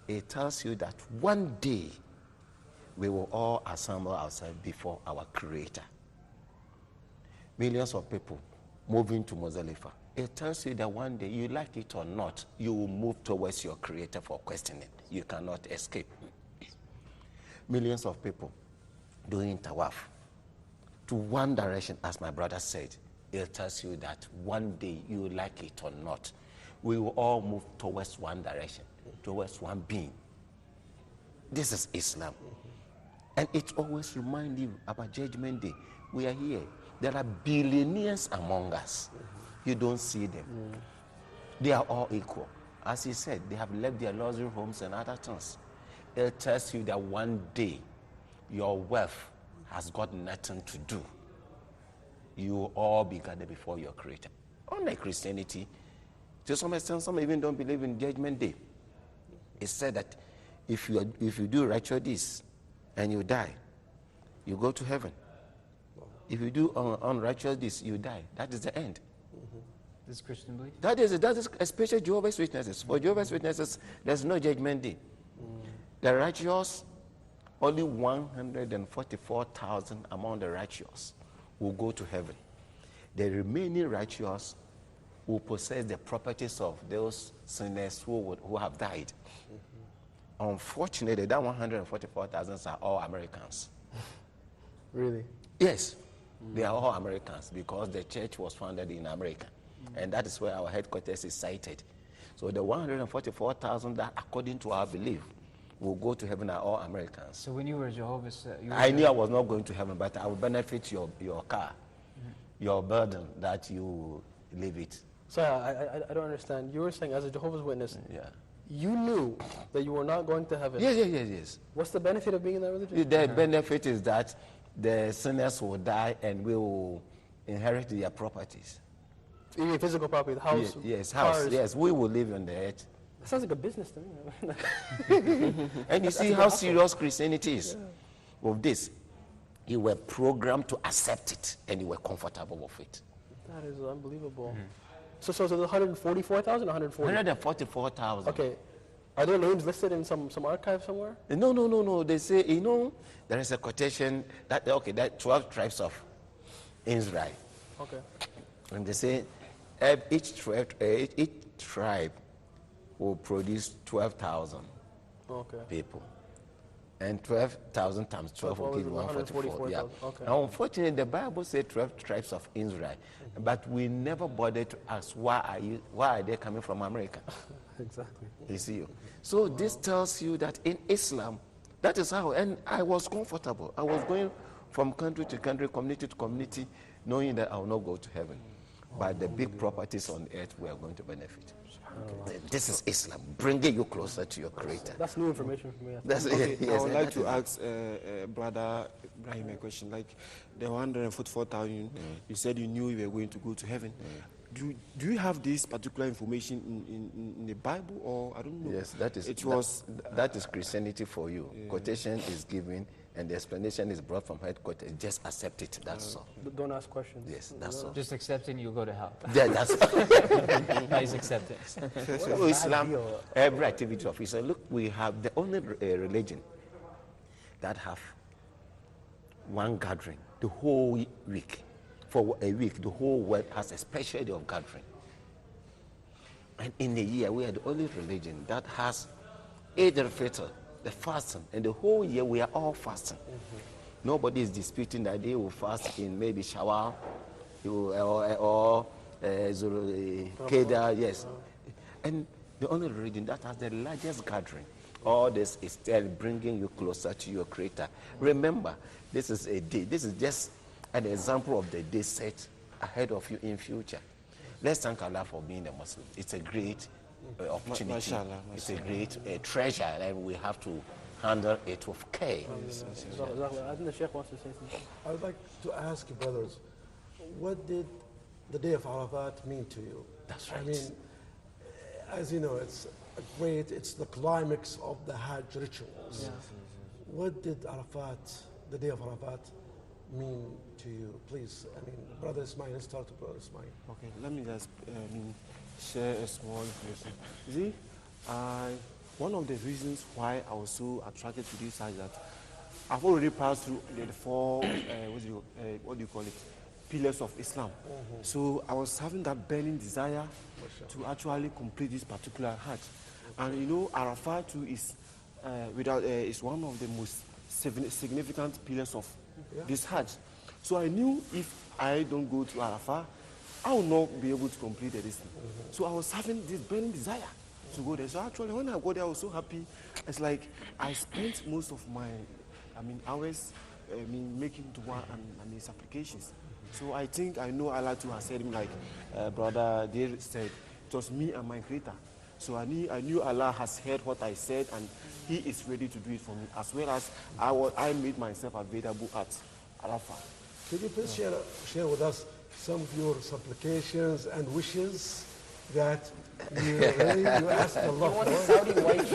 S7: It tells you that one day we will all assemble ourselves before our Creator. Millions of people moving to Muzdalifah. It tells you that one day, you like it or not, you will move towards your Creator for questioning. You cannot escape. Millions of people doing tawaf to one direction, as my brother said. It tells you that one day, you like it or not, we will all move towards one direction, towards one being. This is Islam. And it always reminds you about Judgment Day. We are here. There are billionaires among us. You don't see them. They are all equal. As he said, they have left their luxury homes and other things. It tells you that one day your wealth has got nothing to do. You will all be gathered before your Creator. Unlike Christianity, to some extent, some even don't believe in Judgment Day. It's said that if you do righteous deeds and you die, you go to heaven. If you do unrighteous deeds, you die. That is the end.
S4: This is Christian belief?
S7: That is especially Jehovah's Witnesses. For Jehovah's Witnesses, there's no Judgment Day. The righteous, only 144,000 among the righteous will go to heaven. The remaining righteous will possess the properties of those sinners who have died. Unfortunately, that 144,000 are all Americans.
S2: Really?
S7: Yes. They are all Americans because the church was founded in America. And that is where our headquarters is sited. So the 144,000 that, according to our belief, will go to heaven are all Americans.
S4: So when you were Jehovah's...
S7: I knew I was not going to heaven, but I would benefit your car, your burden that you leave it.
S2: So I don't understand. You were saying as a Jehovah's Witness, you knew that you were not going to heaven.
S7: Yes.
S2: What's the benefit of being in that religion?
S7: The benefit is that the sinners will die and we will inherit their properties.
S2: You mean physical property, the house?
S7: Yes, house.
S2: Cars.
S7: Yes, we will live on the earth.
S2: That sounds like a business to me.
S7: And you see how serious Christianity is with this. You were programmed to accept it and you were comfortable with it.
S2: That is unbelievable. So the 144,000 or 140?
S7: 144,000.
S2: Okay. Are their names listed in some archive somewhere?
S7: No. They say, there is a quotation that 12 tribes of Israel.
S2: Okay.
S7: And they say each tribe will produce 12,000 people. And 12,000 times 12 will give 144. Yeah. Now, unfortunately, the Bible says 12 tribes of Israel, but we never bothered to ask why are they coming from America?
S2: Exactly.
S7: You see, so this tells you that in Islam, that is how. And I was comfortable. I was going from country to country, community to community, knowing that I will not go to heaven, but the big properties on earth we are going to benefit. This is Islam, bringing you closer to your Creator.
S2: That's new information for me.
S6: Okay, I would like to ask Brother Ibrahim a question. Like the 144,000, you said you knew you were going to go to heaven. Do you have this particular information in the Bible, or I don't know?
S7: Yes, that is Christianity for you. Yeah. Quotation is given, and the explanation is brought from headquarters. Just accept it. That's all.
S2: Don't ask questions.
S7: Yes, that's all.
S4: Just accept it and you'll go to hell.
S7: Yeah, that's
S4: Nice acceptance.
S7: So Islam, every activity of Islam. Look, we have the only religion that have one gathering the whole week. For a week, the whole world has a special day of gathering. And in a year, we are the only religion that has Eid al-Fitr, the fasting, and the whole year we are all fasting. Nobody is disputing that they will fast in maybe Shawwal or Kedah, yes. And the only religion that has the largest gathering. All this is still bringing you closer to your Creator. Remember, this is a day. This is just an example of the day set ahead of you in future. Let's thank Allah for being a Muslim. It's a great opportunity. Mashallah. It's a great treasure, and we have to handle it with care.
S2: I think the Sheikh wants to say something.
S5: I would like to ask you, brothers, what did the day of Arafat mean to you?
S7: That's right.
S5: I mean, as you know, it's the climax of the Hajj rituals.
S2: Yeah.
S5: What did the day of Arafat, mean to you? Please, I mean, Brother Ismail, let's start with Brother Ismail.
S6: Okay, let me just share a small information. See, one of the reasons why I was so attracted to this is that I've already passed through the four, what do you call it, pillars of Islam. So I was having that burning desire to actually complete this particular Hajj. And you know, Arafat too is is one of the most significant pillars of this Hajj. So I knew if I don't go to Arafat, I will not be able to complete this thing. So I was having this burning desire to go there. So actually, when I got there, I was so happy. It's like I spent most of my, hours, making dua and his applications. So I think I know Allah too has said, like Brother Deir said, it was me and my Creator. So I knew Allah has heard what I said, and He is ready to do it for me, as well as I made myself available at Arafat.
S5: Could you please share with us some of your supplications and wishes that you ask Allah for?
S2: Saudi wife.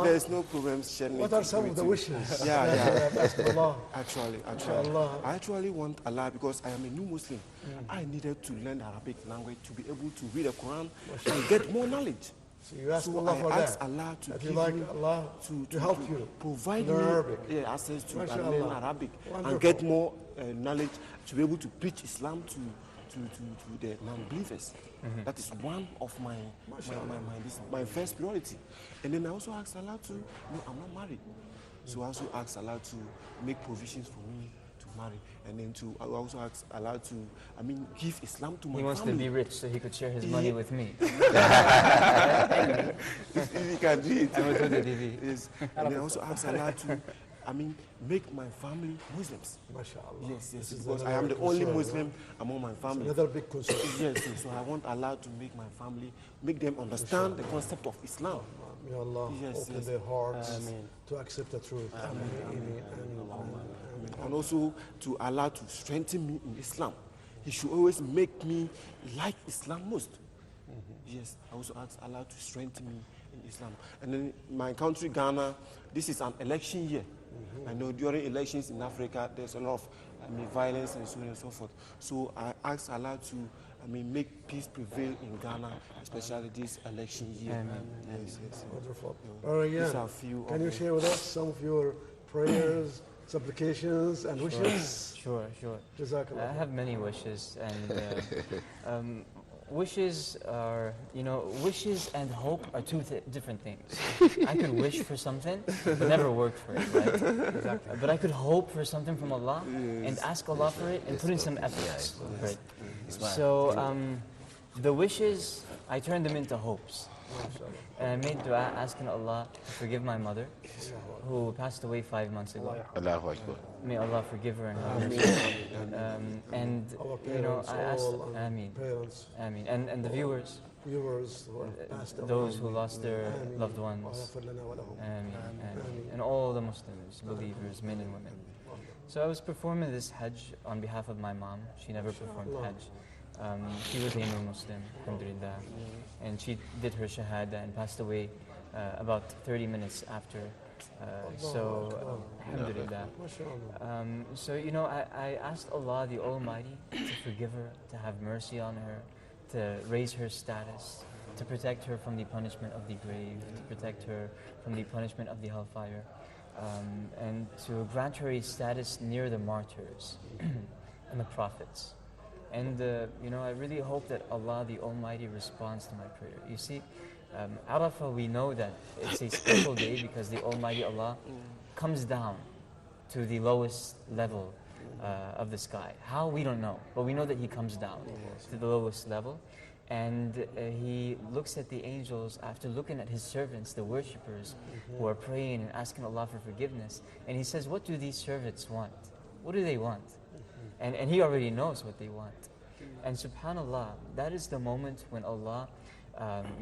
S6: There's no problem sharing.
S5: What are some of the wishes?
S6: Allah. Actually, I actually want Allah, because I am a new Muslim. I needed to learn the Arabic language to be able to read the Quran and get more knowledge.
S5: So you ask Allah for that.
S6: Allah to
S5: give Allah to help you
S6: provide
S5: learn
S6: me
S5: Arabic.
S6: Access to learn Arabic and get more knowledge to be able to preach Islam to the non-believers. That is one of my first priority. And then I also ask Allah to, I'm not married, so I also ask Allah to make provisions for me to marry. And then I also ask Allah to, give Islam to my family.
S4: He wants to be rich so he could share his money with me.
S6: He can do it. Yes. And then I also ask Allah to, make my family Muslims.
S5: MashaAllah.
S6: Yes, because I am the only Muslim among my family.
S5: Another big concern.
S6: Yes, so I want Allah to make my family, make them understand the concept of Islam.
S5: May Allah open their hearts to accept the truth.
S6: And also to Allah to strengthen me in Islam. He should always make me like Islam most. Yes, I also ask Allah to strengthen me in Islam. And then my country, Ghana, this is an election year. I know during elections in Africa, there's a lot of violence and so on and so forth. So I ask Allah to make peace prevail in Ghana, especially this election year.
S5: Yes. Wonderful. Can you share with us some of your prayers, supplications and wishes?
S4: Sure, sure.
S5: Jazakallah.
S4: I have many wishes, and wishes are, wishes and hope are two different things. I could wish for something, but never work for it, right? Exactly. But I could hope for something from Allah and ask Allah for it and put in some efforts, right? So the wishes, I turned them into hopes. And I made dua asking Allah to forgive my mother, who passed away 5 months ago. May Allah forgive her and have mercy. And I asked, Ameen, Ameen, and the viewers, those who lost their loved ones, Ameen, Ameen, and all the Muslims, believers, men and women. So I was performing this Hajj on behalf of my mom. She never performed Hajj. She was a Muslim, alhamdulillah, and she did her shahada and passed away about 30 minutes after. Alhamdulillah. I asked Allah the Almighty to forgive her, to have mercy on her, to raise her status, to protect her from the punishment of the grave, to protect her from the punishment of the hellfire, and to grant her a status near the martyrs and the prophets. And I really hope that Allah the Almighty responds to my prayer. You see, Arafah, we know that it's a special day because the Almighty Allah comes down to the lowest level of the sky. How? We don't know. But we know that He comes down to the lowest level. And He looks at the angels after looking at His servants, the worshippers, who are praying and asking Allah for forgiveness. And He says, what do these servants want? What do they want? And He already knows what they want. And subhanAllah, that is the moment when Allah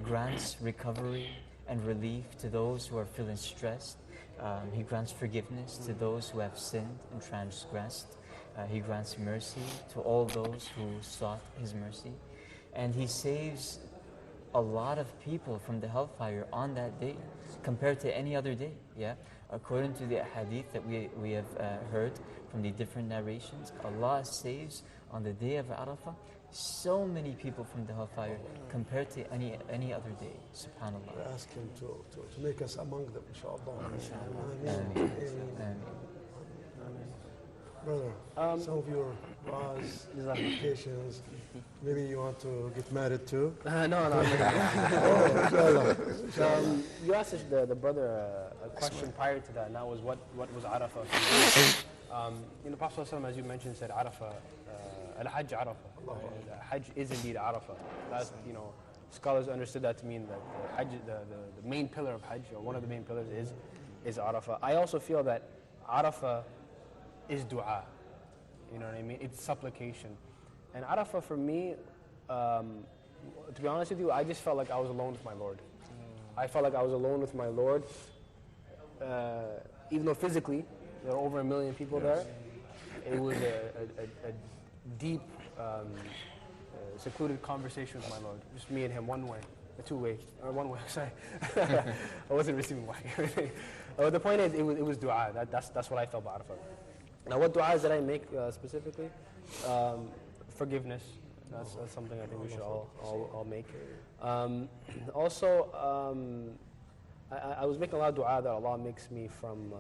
S4: grants recovery and relief to those who are feeling stressed. He grants forgiveness to those who have sinned and transgressed. He grants mercy to all those who sought His mercy. And He saves a lot of people from the hellfire on that day compared to any other day. Yeah, according to the hadith that we have heard from the different narrations, Allah saves on the day of Arafah so many people from the hellfire compared to any other day. Subhanallah.
S5: We ask Him to make us among them, inshallah.
S4: Ameen.
S5: Brother, some of your du'as, applications, maybe you want to get married too?
S2: No. You asked the brother a question prior to that, and that was what was Arafah? The Prophet ﷺ, as you mentioned, said Arafah, Al-Hajj Arafah. Hajj is indeed Arafah. That's, scholars understood that to mean that Hajj, the main pillar of Hajj, or one of the main pillars, is Arafah. I also feel that Arafah is dua. You know what I mean? It's supplication. And Arafah for me, to be honest with you, I just felt like I was alone with my Lord. I felt like I was alone with my Lord, even though physically there were over 1 million people there. It was a deep, secluded conversation with my Lord. Just me and Him, one way, one way, sorry. I wasn't receiving wahi. The point is, it was dua. That's what I felt about Arafah. Now, what du'as did I make specifically? Forgiveness. That's something I think we should all make. I was making a lot of du'a that Allah makes me from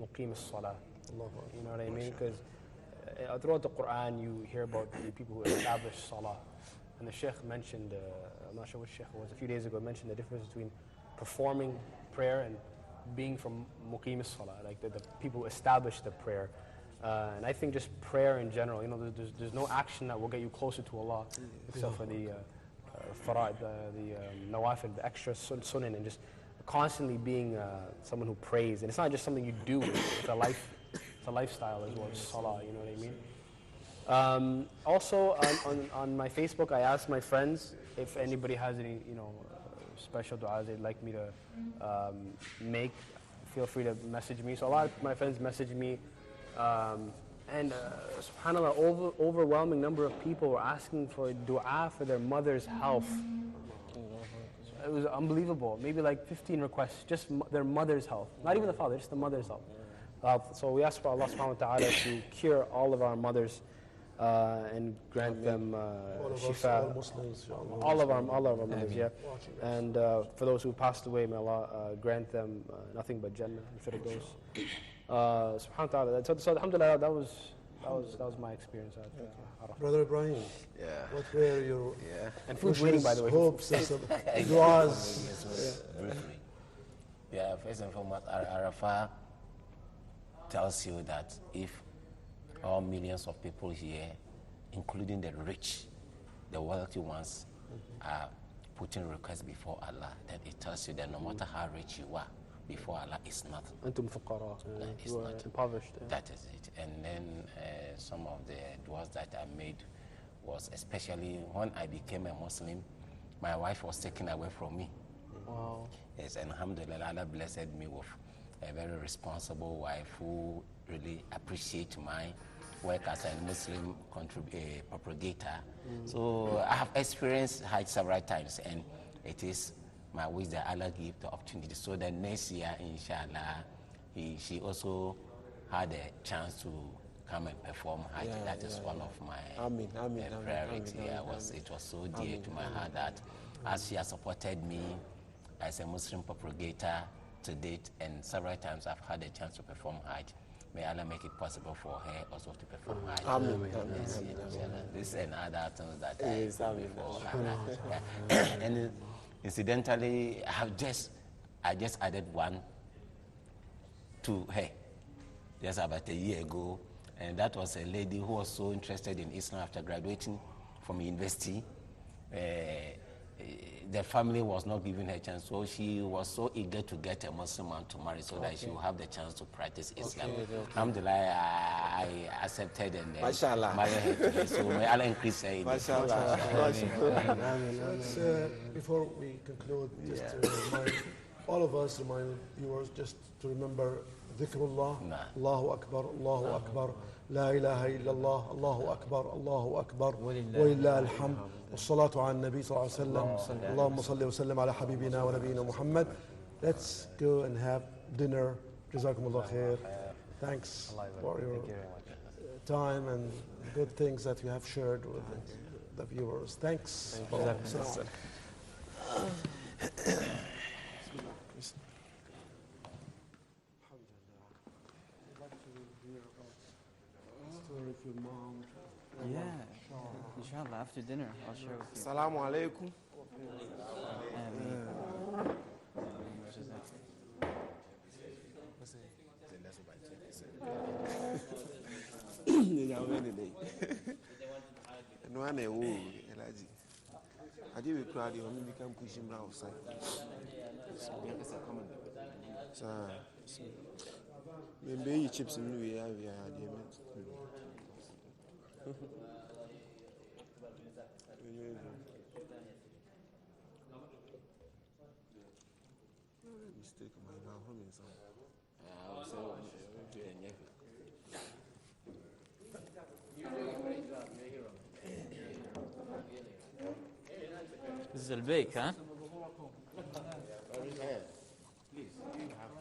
S2: muqim as-salah. You know what I mean? Because throughout the Quran, you hear about the people who establish salah. And the Sheikh mentioned, I'm not sure which Sheikh it was, a few days ago, mentioned the difference between performing prayer and being from muqim as-salah, like the people who establish the prayer. And I think just prayer in general, there's no action that will get you closer to Allah except for the fara'id, the nawafil, the extra sunnah, and just constantly being someone who prays. And it's not just something you do, it's a lifestyle as well, it's salah, you know what I mean? Also, on my Facebook, I asked my friends if anybody has any, special du'as they'd like me to make. Feel free to message me. So a lot of my friends message me. And subhanAllah, overwhelming number of people were asking for dua for their mother's health. It was unbelievable. Maybe like 15 requests, just their mother's health. Not even the father, just the mother's health. So we ask for Allah subhanahu wa ta'ala to cure all of our mothers and grant them shifa. All of our mothers, yeah. And for those who passed away, may Allah grant them nothing but Jannah and Firdaus. Subhanahu wa ta'ala. So alhamdulillah, that was my experience at Arafah.
S5: Brother Ibrahim,
S7: Yeah.
S5: what were your
S2: And food reading, by the way.
S5: hopes, and du'as?
S7: Briefly. Yeah, first and foremost, Arafah tells you that if all millions of people here, including the rich, the wealthy ones, are putting requests before Allah, then it tells you that no matter how rich you are, before Allah is nothing.
S2: Antum fuqara.
S7: It's
S2: You are
S7: not.
S2: impoverished.
S7: That is it. And then some of the du'as that I made was especially when I became a Muslim, my wife was taken away from me.
S2: Wow.
S7: Yes, and alhamdulillah, Allah blessed me with a very responsible wife who really appreciates my work as a Muslim propagator. So I have experienced Hajj several times, and it is my wish that Allah give the opportunity so that next year, inshallah, she also had a chance to come and perform Hajj. That is one of my priorities. It was so dear to my heart that as she has supported me as a Muslim propagator to date, and several times I've had a chance to perform Hajj. May Allah make it possible for her also to perform Hajj.
S6: Amen.
S7: This and other things that I do before Allah. And incidentally, I just added one to her just about a year ago, and that was a lady who was so interested in Islam after graduating from university. The family was not giving her a chance, so she was so eager to get a Muslim man to marry so that she will have the chance to practice Islam. Alhamdulillah, I accepted and married her to her. So may Allah increase her in
S5: Before we conclude, just to remind all of us, remind viewers, just to remember Dhikrullah, Allahu Akbar, Allahu Akbar, La ilaha illallah, Allahu Akbar, Allahu Akbar, wa lillahi alhamd. والصلاة على النبي صلى الله عليه وسلم اللهم صل وسلم على حبيبنا ونبينا محمد. Let's go and have dinner. جزاكم الله خير. Thanks for your time and good things that you have shared with the viewers. Thanks.
S8: Yeah. Inshallah, after dinner, I'll share with you.
S6: Assalamu alaikum. No one a woo, Elaji. I did with crowd, you only become pushing brown outside. So, maybe chips in New Year, we are mistake my now home in some.
S8: This is al-bake, huh?
S7: Please, you have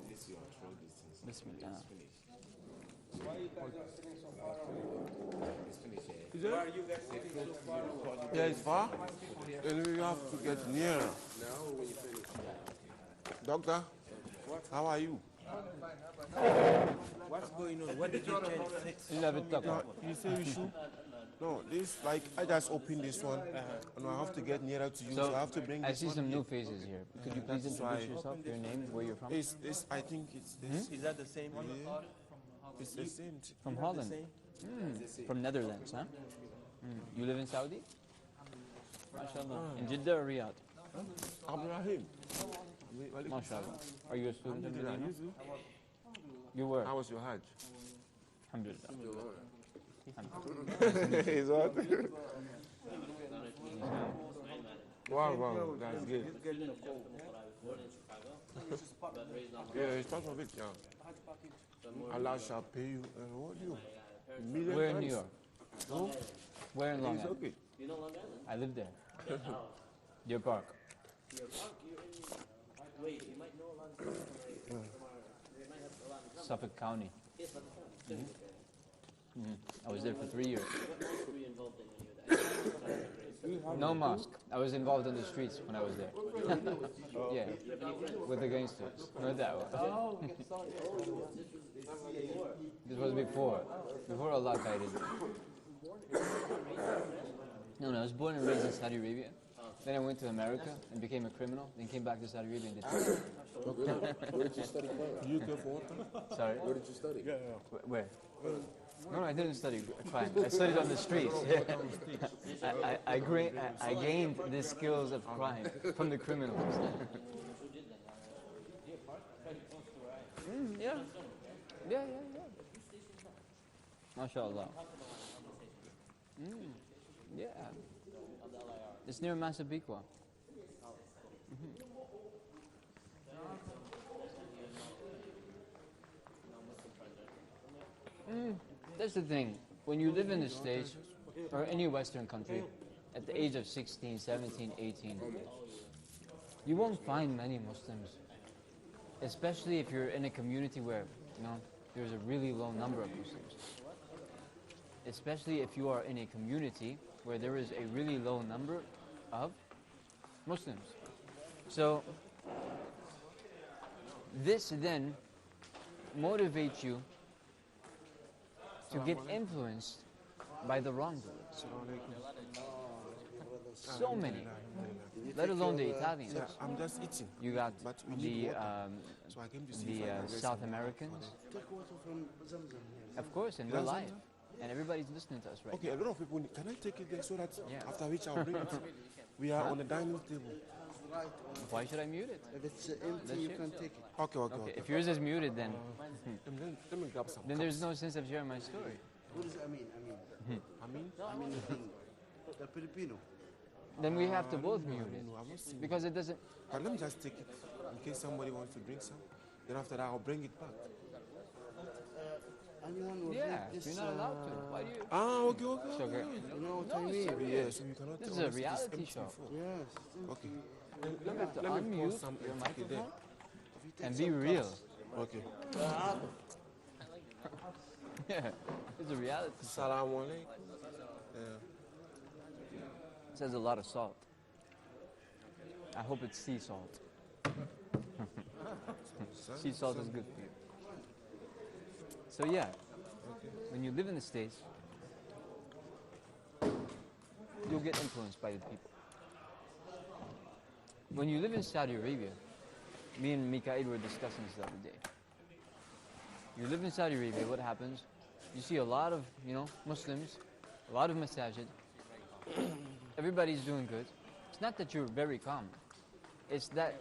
S7: this your throw these things.
S8: Bismillah.
S6: Where are you guys sitting so far? Yeah, it's far. Then we have to get nearer. Now, when you finish. Doctor, how are you?
S3: What's going on? What did you change?
S6: You say we should? No, this, like, I just opened this one, and I have to get nearer to you, so I have to bring
S4: I
S6: this
S4: see
S6: one
S4: some
S6: here.
S4: new faces here. Could you please introduce yourself, your name, where you're from?
S6: It's this, I think it's this.
S3: Is that the same one?
S6: It's the same.
S4: From Holland? From Netherlands, huh? You live in Saudi? MashaAllah. In Jeddah or Riyadh?
S6: Abraham.
S4: MashaAllah. Are you a student in Medina? You were?
S6: How was your Hajj?
S4: Alhamdulillah.
S6: Is what? Wow, that's good. Yeah, it's part of it, yeah. Allah shall pay you, what do you? Million
S4: Where in
S6: times.
S4: New York?
S6: No?
S4: Where in Long
S6: It's
S4: Island?
S6: okay.
S3: You know Long Island?
S4: I live there. Deer Park.
S3: Your park, you're in. Wait, you might know a lot of people from you might have a lot of
S4: Suffolk County.
S3: Yes, but the
S4: I was there for 3 years.
S3: what else were you involved in when you were there?
S4: No mosque. I was involved in the streets when I was there. Yeah, with the gangsters. No doubt. This was before Allah guided me. No, I was born and raised in Saudi Arabia. Then I went to America and became a criminal. Then came back to Saudi Arabia and did crime.
S6: Where did you study crime?
S4: Sorry?
S6: Where did you study?
S4: Where? No, I didn't study crime. I studied on the streets. I gained the skills of crime from the criminals. Yeah. MashaAllah. Yeah. It's near Massapequa. That's the thing. When you live in the States or any Western country, at the age of 16, 17, 18, you won't find many Muslims. Especially if you're in a community where, there's a really low number of Muslims. Especially if you are in a community where there is a really low number of Muslims. So, this then motivates you to get influenced by the wrongdoers. So many, let alone the Italians.
S6: Yeah, I'm just eating.
S4: You got the
S6: So I came to see
S4: South Americans. Of course, and we're live. And everybody's listening to us right
S6: now. Okay, a lot of people, can I take it there so that after which I'll bring it? We are on the dining table.
S4: Why should I mute it?
S1: If it's empty, you can take it.
S6: Okay.
S4: If yours is muted, then
S6: let me grab some.
S4: Then there's no sense of sharing my story.
S1: What does Amin? Amin the Filipino.
S4: Then we have to both mute it. Because it doesn't...
S6: But let me just take it in case somebody wants to drink some. Then after that, I'll bring it back.
S4: You're not allowed to. Why do you...
S6: Okay.
S4: It's okay.
S1: You know what I mean?
S6: Yeah, so you cannot
S4: This is a reality show.
S1: Yes.
S6: Okay.
S4: You have to unmute your microphone and be real.
S6: Okay.
S4: Yeah, it's a reality show.
S6: Assalamu alaikum.
S4: It says a lot of salt. I hope it's sea salt. Sea salt is good for you. So yeah, when you live in the States, you'll get influenced by the people. When you live in Saudi Arabia, me and Mikhail were discussing this the other day. You live in Saudi Arabia, what happens? You see a lot of, Muslims, a lot of masajid. Everybody's doing good. It's not that you're very calm. It's that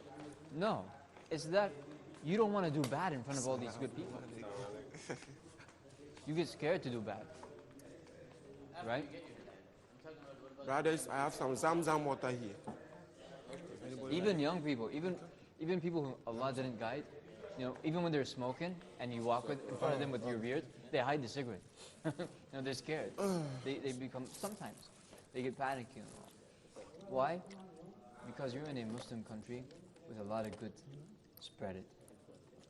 S4: you don't want to do bad in front of all these good people. You get scared to do bad. Right?
S6: Brothers, I have some Zamzam water here.
S4: Even young people, even people who Allah didn't guide, even when they're smoking and you walk in front of them with your beard, they hide the cigarette. They're scared. They become, sometimes, they get panicky. Why? Because you're in a Muslim country with a lot of good. Spread it.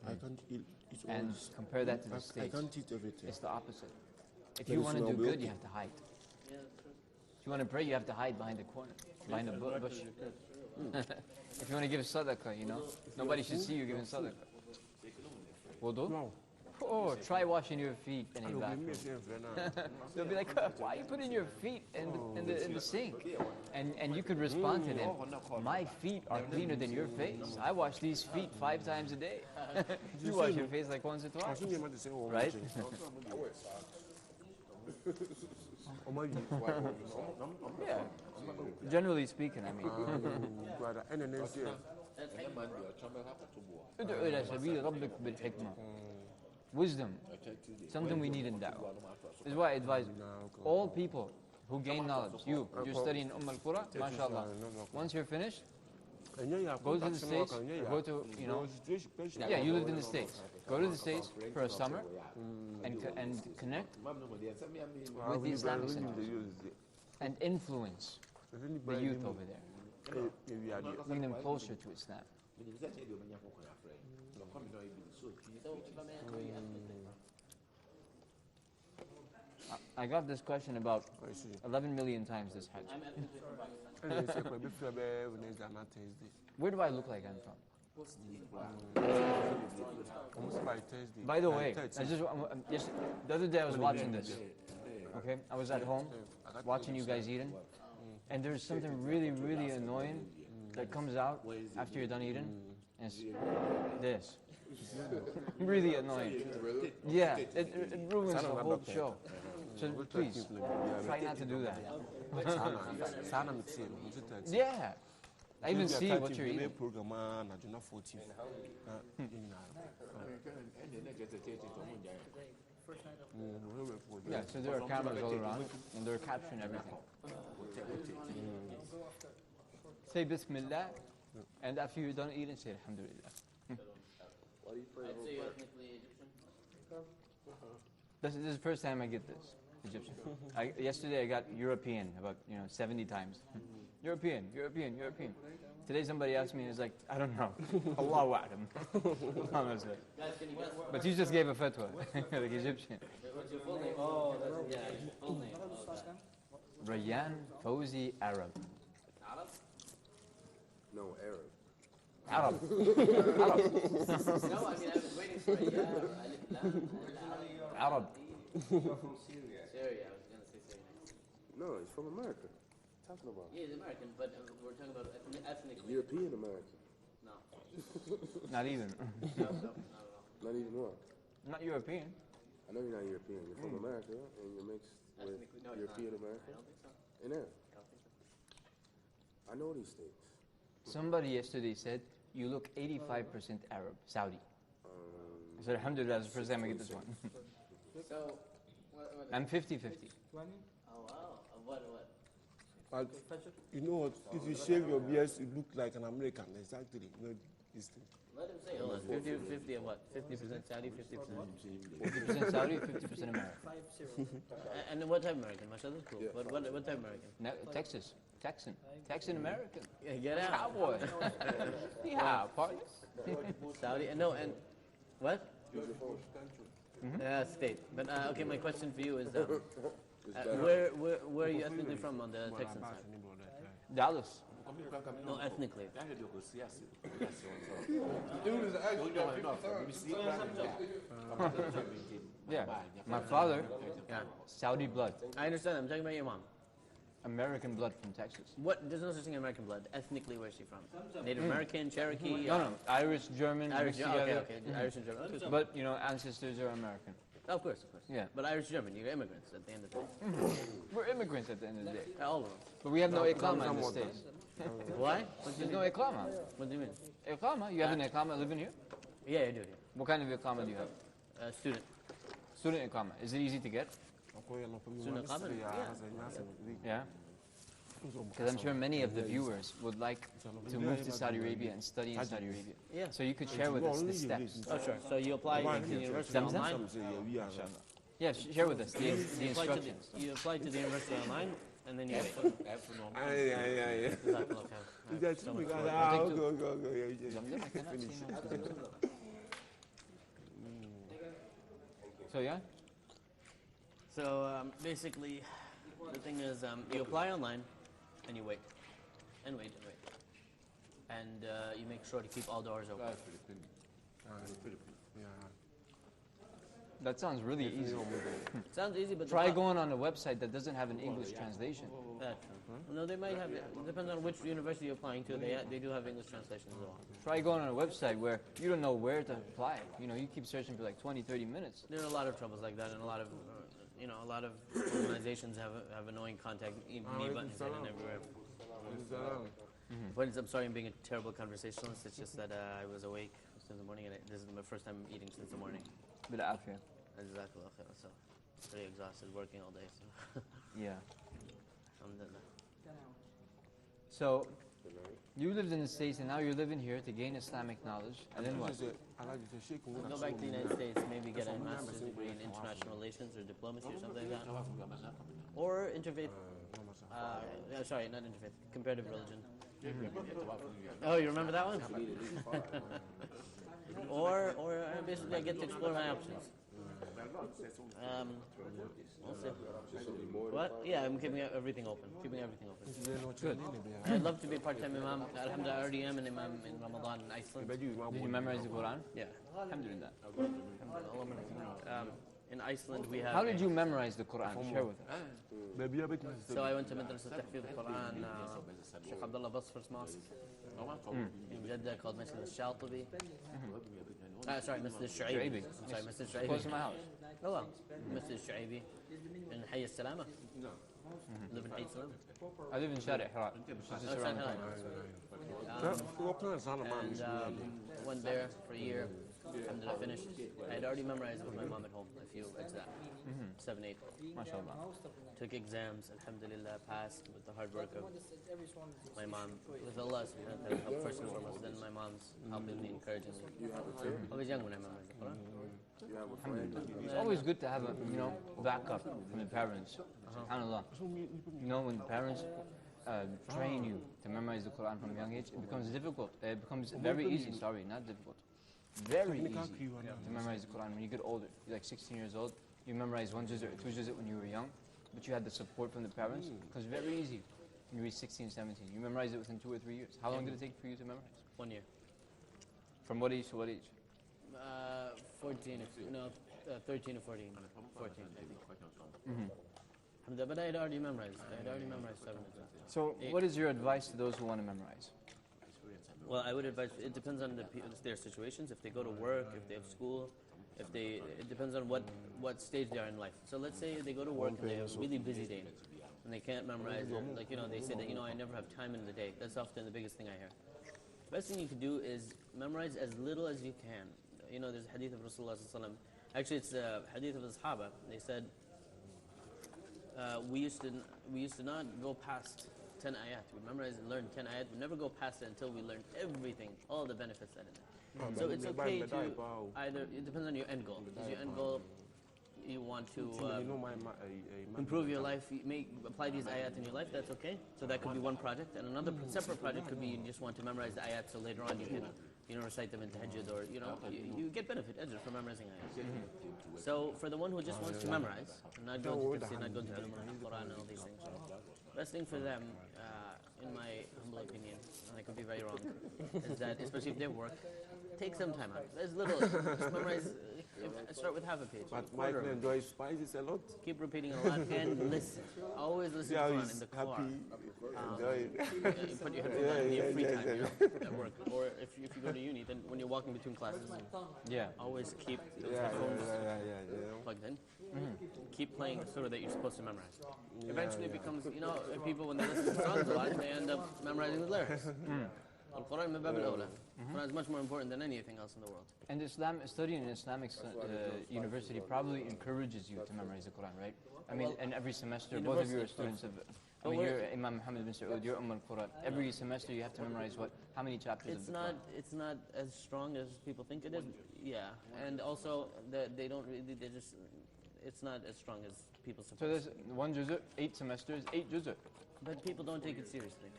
S6: I can't eat
S4: and compare that to the States.
S6: I can't eat everything.
S4: It's the opposite. If you want to do good, you have to hide. If you want to pray, you have to hide behind the corner, behind the bush. If you want to give sadaqah, nobody should see you giving sadaqah. Wudu?
S6: No.
S4: Oh, try washing your feet in a bathroom. They'll be like, why are you putting your feet in the sink? And you could respond to them, my feet are cleaner than your face. I wash these feet 5 times a day. You wash your face like once or twice. Right? Yeah. Generally speaking, I mean. ادعو إلى سبيل ربك بالحكمة. Wisdom, something we need in da'wah. This is why I advise all people who gain knowledge. You're studying Al-Qura, mashallah. Once you're finished, go to the States, go to, you lived in the States. Go to the States for a summer and connect with the Islamic centers and influence the youth over there. Bring them closer to Islam. I got this question about 11 million times this Hajj. Where do I look like I'm from? By the way, the other day I was watching this. Okay, I was at home watching you guys eating, and there's something really, really annoying that comes out after you're done eating, and it's this. Really annoying. Yeah, it ruins the whole show. So please, try not to do that. Yeah. I even see what you're eating. Yeah, so there are cameras all around, and they're capturing everything. Say Bismillah, and after you're done eating, say Alhamdulillah.
S3: I'd say you're ethnically Egyptian.
S4: This is the first time I get this, Egyptian. Yesterday I got European about 70 times. European. Today somebody asked me, it's like, I don't know. Allahu A'lam. Honestly.
S3: Guys, can you guess?
S4: But you just gave a fatwa, like Egyptian.
S3: What's your full name? Oh, that's your full name.
S4: Rayyan Fawzi Arab.
S3: Arab?
S9: No, Arab.
S4: Arab.
S3: No, I mean, I was waiting for it.
S4: Arab.
S3: From Syria. Syria, I was going to say Syria next.
S9: No, he's from America. Talking about
S3: Yeah, he's American, but we're talking about ethnically.
S9: European American.
S3: No.
S4: Not even.
S3: No, not at all.
S9: Not even what?
S4: Not European.
S9: I know you're not European. You're from America, and you're mixed with
S3: Ethnically, no,
S9: European
S3: I
S9: American.
S3: don't think so.
S9: And then,
S3: I don't think so.
S9: I know these things.
S4: Somebody yesterday said, you look 85% Arab, Saudi. I said, Alhamdulillah, that's the first time I get this one.
S3: So, what
S4: I'm 50-50.
S3: oh, wow. What?
S6: But you know what? If you shave your beard, you look like an American. Exactly. You know, this thing.
S3: Let him say, hold on. 50 of what? 50% Saudi, 50%.
S4: 50% Saudi, 50% American.
S3: And then what type of American? Mashallah, cool. What type of American?
S4: No, Texas. Texan American.
S3: Yeah, get out.
S4: Cowboy. Yeah, partner.
S3: Saudi, and no, and what? State. But okay, my question for you is, where are you ethnically from on the Texan side?
S4: Dallas.
S3: No, ethnically.
S4: Yeah. My father, Saudi blood.
S3: I understand. I'm talking about your mom.
S4: American blood from Texas.
S3: What? There's no such thing as American blood. Ethnically, where's she from? Native American, Cherokee?
S4: No. Irish, German,
S3: Irish.
S4: mixed
S3: Okay,
S4: together.
S3: okay. Irish and German. Okay.
S4: But, ancestors are American.
S3: Of course.
S4: Yeah.
S3: But Irish, German, you're immigrants at the end of the day.
S4: We're immigrants at the end of the day.
S3: All of them.
S4: But we have no iqama in the States.
S3: Why?
S4: There's no iqama.
S3: What do you mean?
S4: Iqama? You have an iqama living here?
S3: Yeah, I do.
S4: What kind of iqama do you have?
S3: Student.
S4: Student iqama. Is it easy to get?
S3: Student iqama?
S4: Yeah. Because I'm sure many of the viewers would like to move to Saudi Arabia and study in Saudi Arabia.
S3: Yeah.
S4: So you could share with us the steps.
S3: Oh, sure. So you apply to the university online?
S4: Yeah, share with us the instructions.
S3: You apply to the university online, and then you get it.
S4: So yeah?
S3: So basically, the thing is, you apply online, and you wait, and wait, and wait. And you make sure to keep all doors open.
S4: That sounds really easy.
S3: Sounds easy, but
S4: Try going on a website that doesn't have an English translation.
S3: That's true. No, they might have it. It depends on which university you're applying to. They do have English translations as well.
S4: Try going on a website where you don't know where to apply. You keep searching for like 20, 30 minutes.
S3: There are a lot of troubles like that, and a lot of organizations have annoying contact me buttons in and everywhere. But I'm sorry, I'm being a terrible conversationalist. It's just that I was awake since the morning, and this is my first time eating since the morning.
S4: Bit of afia.
S3: Jazakallah khair. So, pretty exhausted, working all day. So.
S4: Yeah.
S3: Alhamdulillah.
S4: So, you lived in the States and now you're living here to gain Islamic knowledge. And then what?
S3: Go back to the United States, maybe get a master's degree in international relations or diplomacy or something like that. Or interfaith. Sorry, not interfaith. Comparative religion. Oh, you remember that one? or basically I get to explore my options. We'll see. What? Yeah, I'm keeping everything open. Keeping everything open.
S4: Good.
S3: I'd love to be a part-time imam. Alhamdulillah, I already am an imam in Ramadan in Iceland.
S4: Did you memorize the Quran?
S3: Yeah.
S4: Alhamdulillah.
S3: In Iceland, we have.
S4: How did you memorize the Quran? Share with us.
S3: So I went to Madrasa Tahfidh al-Quran, Sheikh Abdullah Basfar's mosque in Jeddah called Masjid al-Shatibi. Sorry, Masjid al-Shu'aybi. Sorry, Masjid al-Shu'aybi.
S4: Close to my house.
S3: Oh well, Masjid al-Shu'aybi in Hayy al-Salama. Live in Hayy al-Salama.
S4: I live in Shari' Hirat, which is just around the corner.
S3: And went there for a year. Alhamdulillah, finished. I had already memorized with my mom at home, a few exams. 7, 8.
S4: MashaAllah.
S3: Took exams, alhamdulillah, passed with the hard work of my mom. With Allah subhanahu wa ta'ala help first and foremost, then my mom's helping me, encouraging me. I was young when I memorized the Quran.
S4: It's always good to have a backup from the parents. SubhanAllah. When the parents train you to memorize the Quran from a young age, it becomes difficult. It becomes very easy. Sorry, not difficult. Very easy to memorize the Quran when you get older. You're like 16 years old. You memorize 1 juz or 2 juz when you were young, but you had the support from the parents. It becomes very easy when you reach 16, 17. You memorize it within 2 or 3 years. How long did it take for you to memorize?
S3: 1 year.
S4: From what age to what age?
S3: 13 to 14. 14, I think. But I had already memorized. 7 exams.
S4: So, what is your advice to those who want to memorize?
S3: Well, I would advise, it depends on their situations. If they go to work, if they have school, it depends on what stage they are in life. So let's say they go to work and they have a really busy day and they can't memorize it. Like, they say that, I never have time in the day. That's often the biggest thing I hear. The best thing you can do is memorize as little as you can. There's a hadith of Rasulullah sallallahu alaihi wasallam. Actually, it's a hadith of the Sahaba. They said, we used to not go past 10 ayat. We memorize and learn 10 ayat. We never go past it until we learn everything, all the benefits that in it. So it's okay to either, it depends on your end goal. Is your end goal, you want to improve your life, apply these ayat in your life, that's okay. So that could be one project. And another separate project could be you just want to memorize the ayat so later on you can recite them in tahajjud, or you get benefit from memorizing ayat. So for the one who just wants to memorize, not go to tafsir, not go to Quran and all these things, best thing for them, in my humble opinion, and I could be very wrong, is that especially if they work, take some time out. As little, just memorize. Start with half a page.
S6: But Michael enjoys spices a lot.
S3: Keep repeating a lot and listen. Always listen to Quran in the car. You put your headphones on in your free time, at work, or if you go to uni, then when you're walking between classes, always keep those headphones plugged in. Keep playing the surah that you're supposed to memorize. Eventually, it becomes people when they listen to songs a lot, they end up memorizing the lyrics. Al-Quran min bab al-awla. Quran is much more important than anything else in the world.
S4: And studying in an Islamic university probably encourages you to memorize the Quran, right? I mean, and every semester, both of you are students of. You're Imam Muhammad bin Saud, you're al-Quran. Every semester you have to memorize how many chapters of the Quran?
S3: It's not as strong as people think it is. Yeah, and also they don't really. It's not as strong as people suppose.
S4: So there's 1 juz, 8 semesters, 8 juz.
S3: But people don't take it seriously.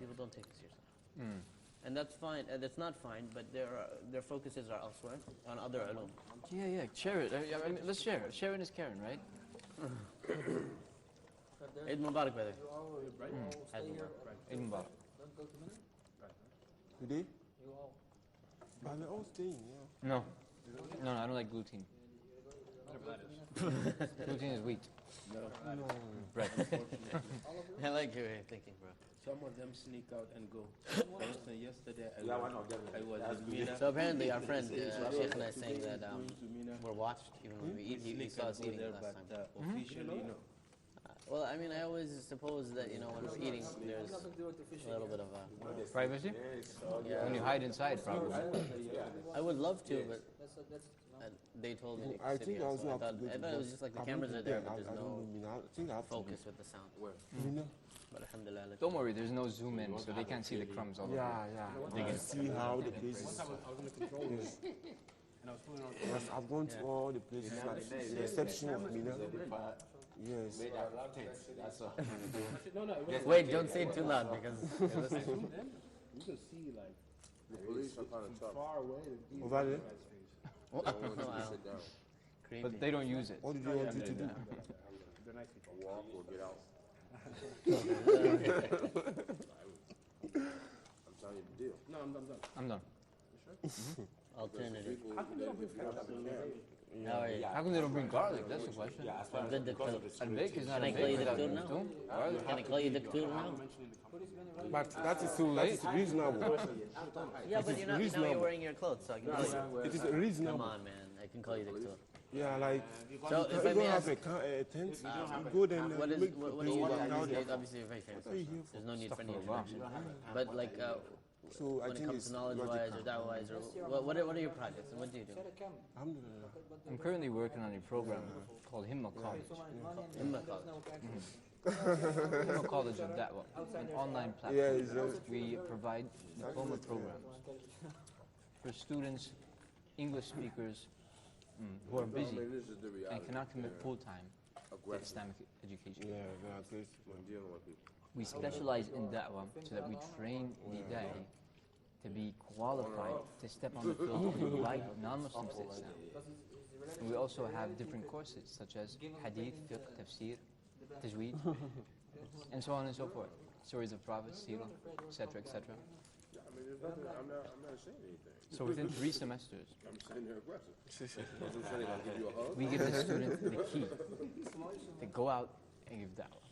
S3: And that's fine. That's not fine. But their focuses are elsewhere on other ulum.
S4: Yeah. Share it. I mean, let's share it. Sharing is caring, right?
S3: Eid Mubarak, brother.
S4: Eid Mubarak.
S6: Today? But they're all staying,
S4: No, I don't like gluten. Gluten is wheat.
S10: No.
S4: Bread.
S3: I like your way of thinking, bro.
S10: Some of them sneak out and go. For instance, yesterday I was in Mina.
S3: So apparently our friend Sheikhna is saying that we're watched even when we eat. He saw us eating last time.
S10: But officially, no.
S3: Well, I mean, I always suppose that, when we're eating, there's a little bit of
S4: privacy? Yeah. When you hide inside, probably.
S3: I would love to, but they told me to sit here. So I thought it was just like the cameras are there, but there's no focus with the sound. But alhamdulillah.
S4: Don't worry, there's no zoom in, so they can't see the crumbs all over.
S6: Yeah. They can see how the place is. Yes, I've gone to all the places, like the exception of Mina. Yes.
S3: Wait, don't say it too loud because
S10: you can see like the police from far away.
S6: Over there?
S3: Wow. Creepy.
S4: But they don't use it.
S6: What did you want you to do?
S10: They're nice people. Walk or get out. I'm telling you the deal. No, I'm done.
S4: I'm done.
S3: Alternative.
S10: How can you don't
S3: How are you?
S4: How come they don't bring garlic? That's the question.
S3: I'm good, Doctor.
S4: Al-Bake is not
S3: Can I
S4: a
S3: call you
S4: bake
S3: Doctor
S4: without
S3: now?
S4: garlic.
S3: Can I call you Doctor now?
S6: But that is too late. It is reasonable.
S3: Yeah, but you're not, now you're wearing your clothes, so I can call you.
S6: It is
S3: Come
S6: reasonable.
S3: on, man. I can call you Doctor.
S6: Yeah, like
S3: So
S6: you
S3: if I
S6: don't
S3: may
S6: have
S3: ask,
S6: a tent. You go there and
S3: what is
S6: make
S3: what
S6: the
S3: is
S6: place
S3: your
S6: work out.
S3: obviously you're very famous. There's no need for any introduction. But like
S6: So I
S3: when it
S6: think
S3: comes
S6: it's
S3: to knowledge-wise or da'wah-wise, or what are your projects and what do you do?
S6: Alhamdulillah.
S4: I'm currently working on a program called Himma College.
S3: Himma College.
S4: Himma College of Da'wah, an online platform.
S6: Yeah,
S4: We provide diploma programs for students, English speakers who are busy and cannot commit full-time to Islamic education.
S6: Yeah, they are great when dealing with people.
S4: We specialize in da'wah so that we train the da'i to be qualified to step on the field and invite non-Muslims to Islam. And we also have different courses such as hadith, fiqh, tafsir, tajweed, and so on and so forth. Stories of prophets, seerah, etc., etc.
S10: I'm not saying anything.
S4: So within 3 semesters,
S10: I'm sitting here aggressive. I'll give you a hug.
S4: we give the student the key to go out and give da'wah.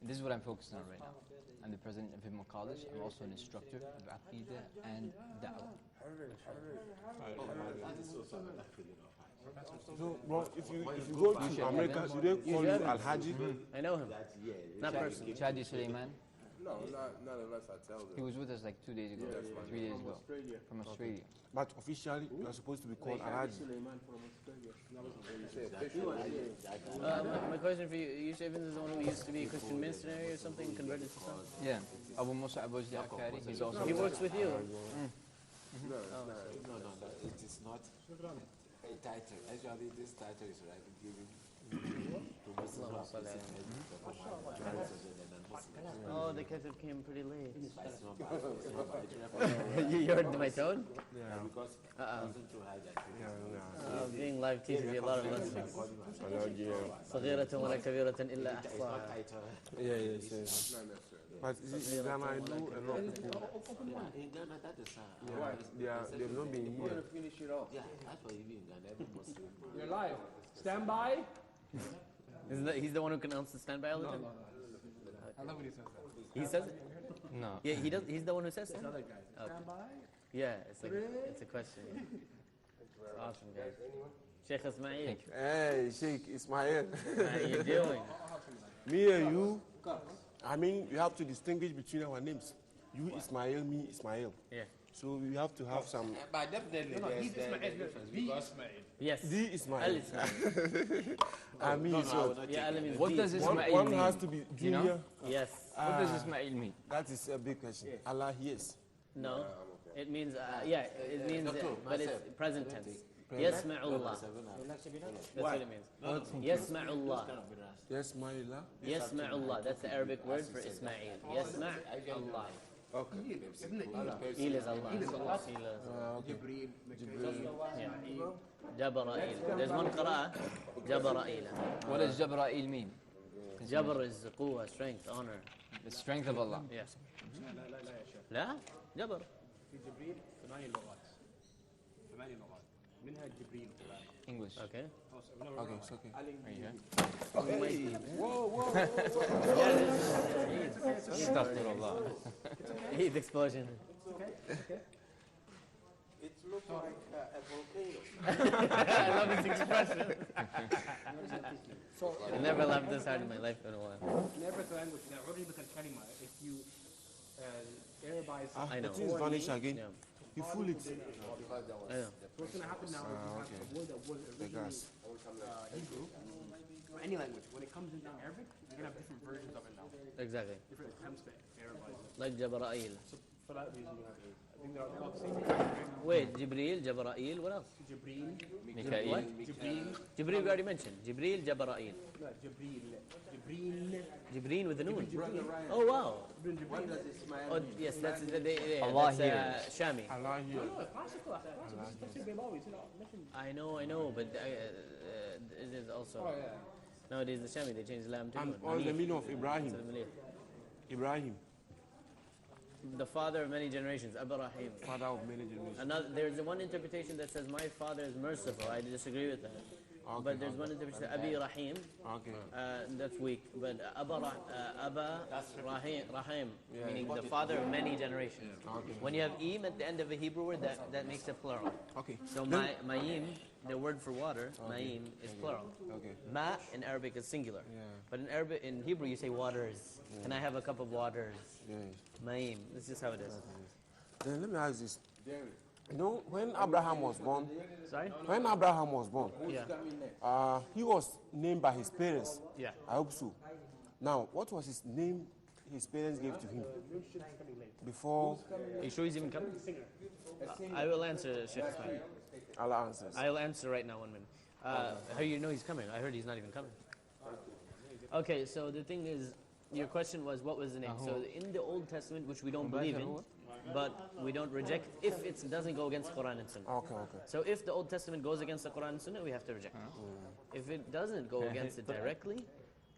S4: And this is what I'm focusing on right now. I'm the president of Himma College. I'm also an instructor of Aqidah and Da'wah.
S6: So, bro, if you go to America, do they call you Al-Haji?
S3: I know him. Not personally.
S4: Chadi Suleiman,
S10: No, not unless I tell them.
S4: he was with us like 2 days ago, 3 days ago, from Australia.
S6: But officially, you are supposed to be called Al-Haji.
S3: My question for you, Yusuf Evans is the one who used to be a Christian missionary or something, converted to Islam?
S4: Yeah, Abu Musa Abu Akari, he's also
S3: He works with you.
S11: No, it is not a title. Actually, this title is like giving to Muslims who are specific
S3: Oh, the Katib came pretty late.
S11: It's not bad. It's not bad.
S3: You heard my tone?
S11: Yeah, because wasn't through Hajj.
S3: Being live teaches you a lot of lessons. صغيرة ولا كبيرة إلا أحصاها.
S6: Yeah, yes. But in Ghana, I know a lot of people.
S11: In Ghana, that is
S6: They've not been here.
S11: yeah, that's why even in Ghana, every Muslim.
S12: You're live. Stand by.
S3: He's the one who can announce the standby all the time?
S12: I love when he says that.
S3: He says it?
S4: No.
S3: Yeah, he does. He's the one who says it?
S12: Another guy. Stand by.
S3: Yeah, it's a question. It's awesome, guys. Sheikh Ismail,
S6: Hey, Sheikh Ismail.
S3: how you doing?
S6: Me and you, I mean, you have to distinguish between our names. You Ismail, me Ismail.
S3: Yeah.
S6: So we have to have some.
S11: But definitely,
S12: He's
S11: there's
S12: Ismail.
S11: the difference because
S3: Yes.
S6: The Ismail.
S3: Al Ismail.
S6: And me is what?
S3: Yeah, Al means
S4: What
S3: D.
S4: does Ismail
S6: One
S4: mean?
S6: has to be
S4: You know?
S6: junior.
S3: Yes.
S4: What does Ismail mean?
S6: That is a big question. Allah hears.
S3: No. It means, it means, but it's present tense. Yasma'ullah. That's what it means. Yasma'ullah.
S6: Yes, my Allah.
S3: Yasma'ullah. That's the Arabic word for Ismail. Yasma'ullah.
S6: Okay.
S3: Il is Allah. Yeah. Jabra'il. There's one qira'ah. Jabra'il.
S4: What does Jabra'il mean?
S3: Jabr is quwwah, strength, honor.
S4: The strength of Allah.
S3: Yes. لا جبر
S12: في جبريل 8 لغات. 8 لغات. منها جبريل.
S4: English.
S3: Okay.
S6: Okay, it's okay.
S4: Are you here? Astaghfirullah.
S3: Heat explosion.
S11: it looks like a volcano.
S3: I love his expression. I never laughed this hard in my life in a while.
S12: In every language, عربت الكلمة. If you everybody.
S3: I know.
S6: The things vanish again.
S3: Yeah.
S6: You fool it.
S3: I know.
S12: So what's going to happen now is you have a word that was
S6: The
S12: originally
S6: gas.
S12: Hebrew, or any language. When it comes into Arabic, you're going to have different versions of it now.
S3: Exactly.
S12: Different attempts to Arabize it.
S3: Like Jabra'il.
S12: For that reason, you have A. I think they're about the same.
S3: Wait, Jibreel, Jabra'il, what else?
S12: Jibreel.
S3: What?
S12: Jibreel.
S3: Jibreel we already mentioned. Jibreel, Jabra'il.
S12: No, Jibreel. Jibreel.
S3: Jibreel with the noon. Oh wow. Oh yes, that's
S4: Allah
S3: that's Shami.
S6: Allah here.
S12: No, classical. Tafsir Baydawi, it's not mentioned.
S3: I know, but it is also.
S12: Oh yeah.
S3: Nowadays the Shami they change lamb to
S6: And
S3: noon.
S6: all the meaning of Ibrahim.
S3: Instead of Malay.
S6: Ibrahim,
S3: The father of many generations, Abraham.
S6: father of many generations.
S3: There's one interpretation that says my father is merciful. I disagree with that.
S6: Okay.
S3: But there's one interpretation, Abi Rahim.
S6: Okay.
S3: That's weak. But Abba Rahim, meaning the father of many generations.
S6: Okay.
S3: When you have im at the end of a Hebrew word, that makes it plural.
S6: Okay.
S3: So ma'im, the word for water, ma'im, is plural.
S6: Okay.
S3: Ma in Arabic is singular.
S6: Yeah.
S3: But in Hebrew you say waters. Can I have a cup of waters?
S6: Yes.
S3: Ma'im. This is how it is.
S6: Then let me ask this. You know, when Abraham was born,
S3: Sorry?
S6: when Abraham was born,
S3: Yeah.
S6: he was named by his parents.
S3: Yeah.
S6: I hope so. Now, what was his name his parents gave to him before
S3: Are you sure he's even coming? I will answer, Sheikh Ismail.
S6: Allah answers?
S3: I'll answer right now, 1 minute. How do you know he's coming? I heard he's not even coming. Okay, so the thing is, your question was what was the name? So in the Old Testament, which we don't believe in, but we don't reject if it doesn't go against Quran and Sunnah.
S6: Okay, okay.
S3: So if the Old Testament goes against the Quran and Sunnah, we have to reject. If it doesn't go against it directly,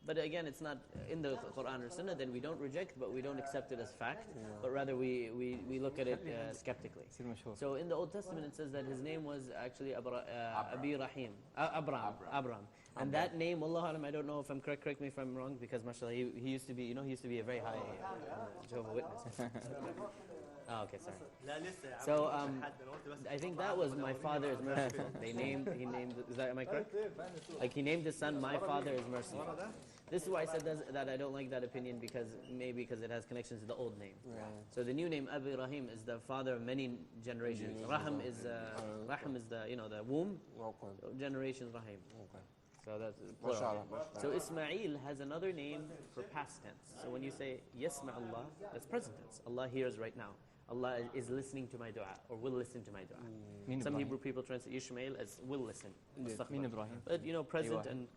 S3: but again, it's not in the Quran or Sunnah, then we don't reject, but we don't accept it as fact, but rather we look at it skeptically. So in the Old Testament, it says that his name was actually Abi Rahim, Abraham. And that name, Allah Alam, I don't know if I'm correct, correct me if I'm wrong, because mashallah, he used to be, he used to be a very high Jehovah's Witness. Oh, okay, sorry. So I think that was my father is merciful. He named, is that, am I correct? Like he named his son, my father is merciful. This is why I said that I don't like that opinion because it has connections to the old name. So the new name, Abi Rahim, is the father of many generations. Rahim is the, the womb. Generations Rahim. So that's plural. So Ismail has another name for past tense. So when you say Yasma Allah, that's present tense. Allah hears right now. Allah is listening to my dua or will listen to my dua. Some Hebrew people translate Ishmael as will listen. But present and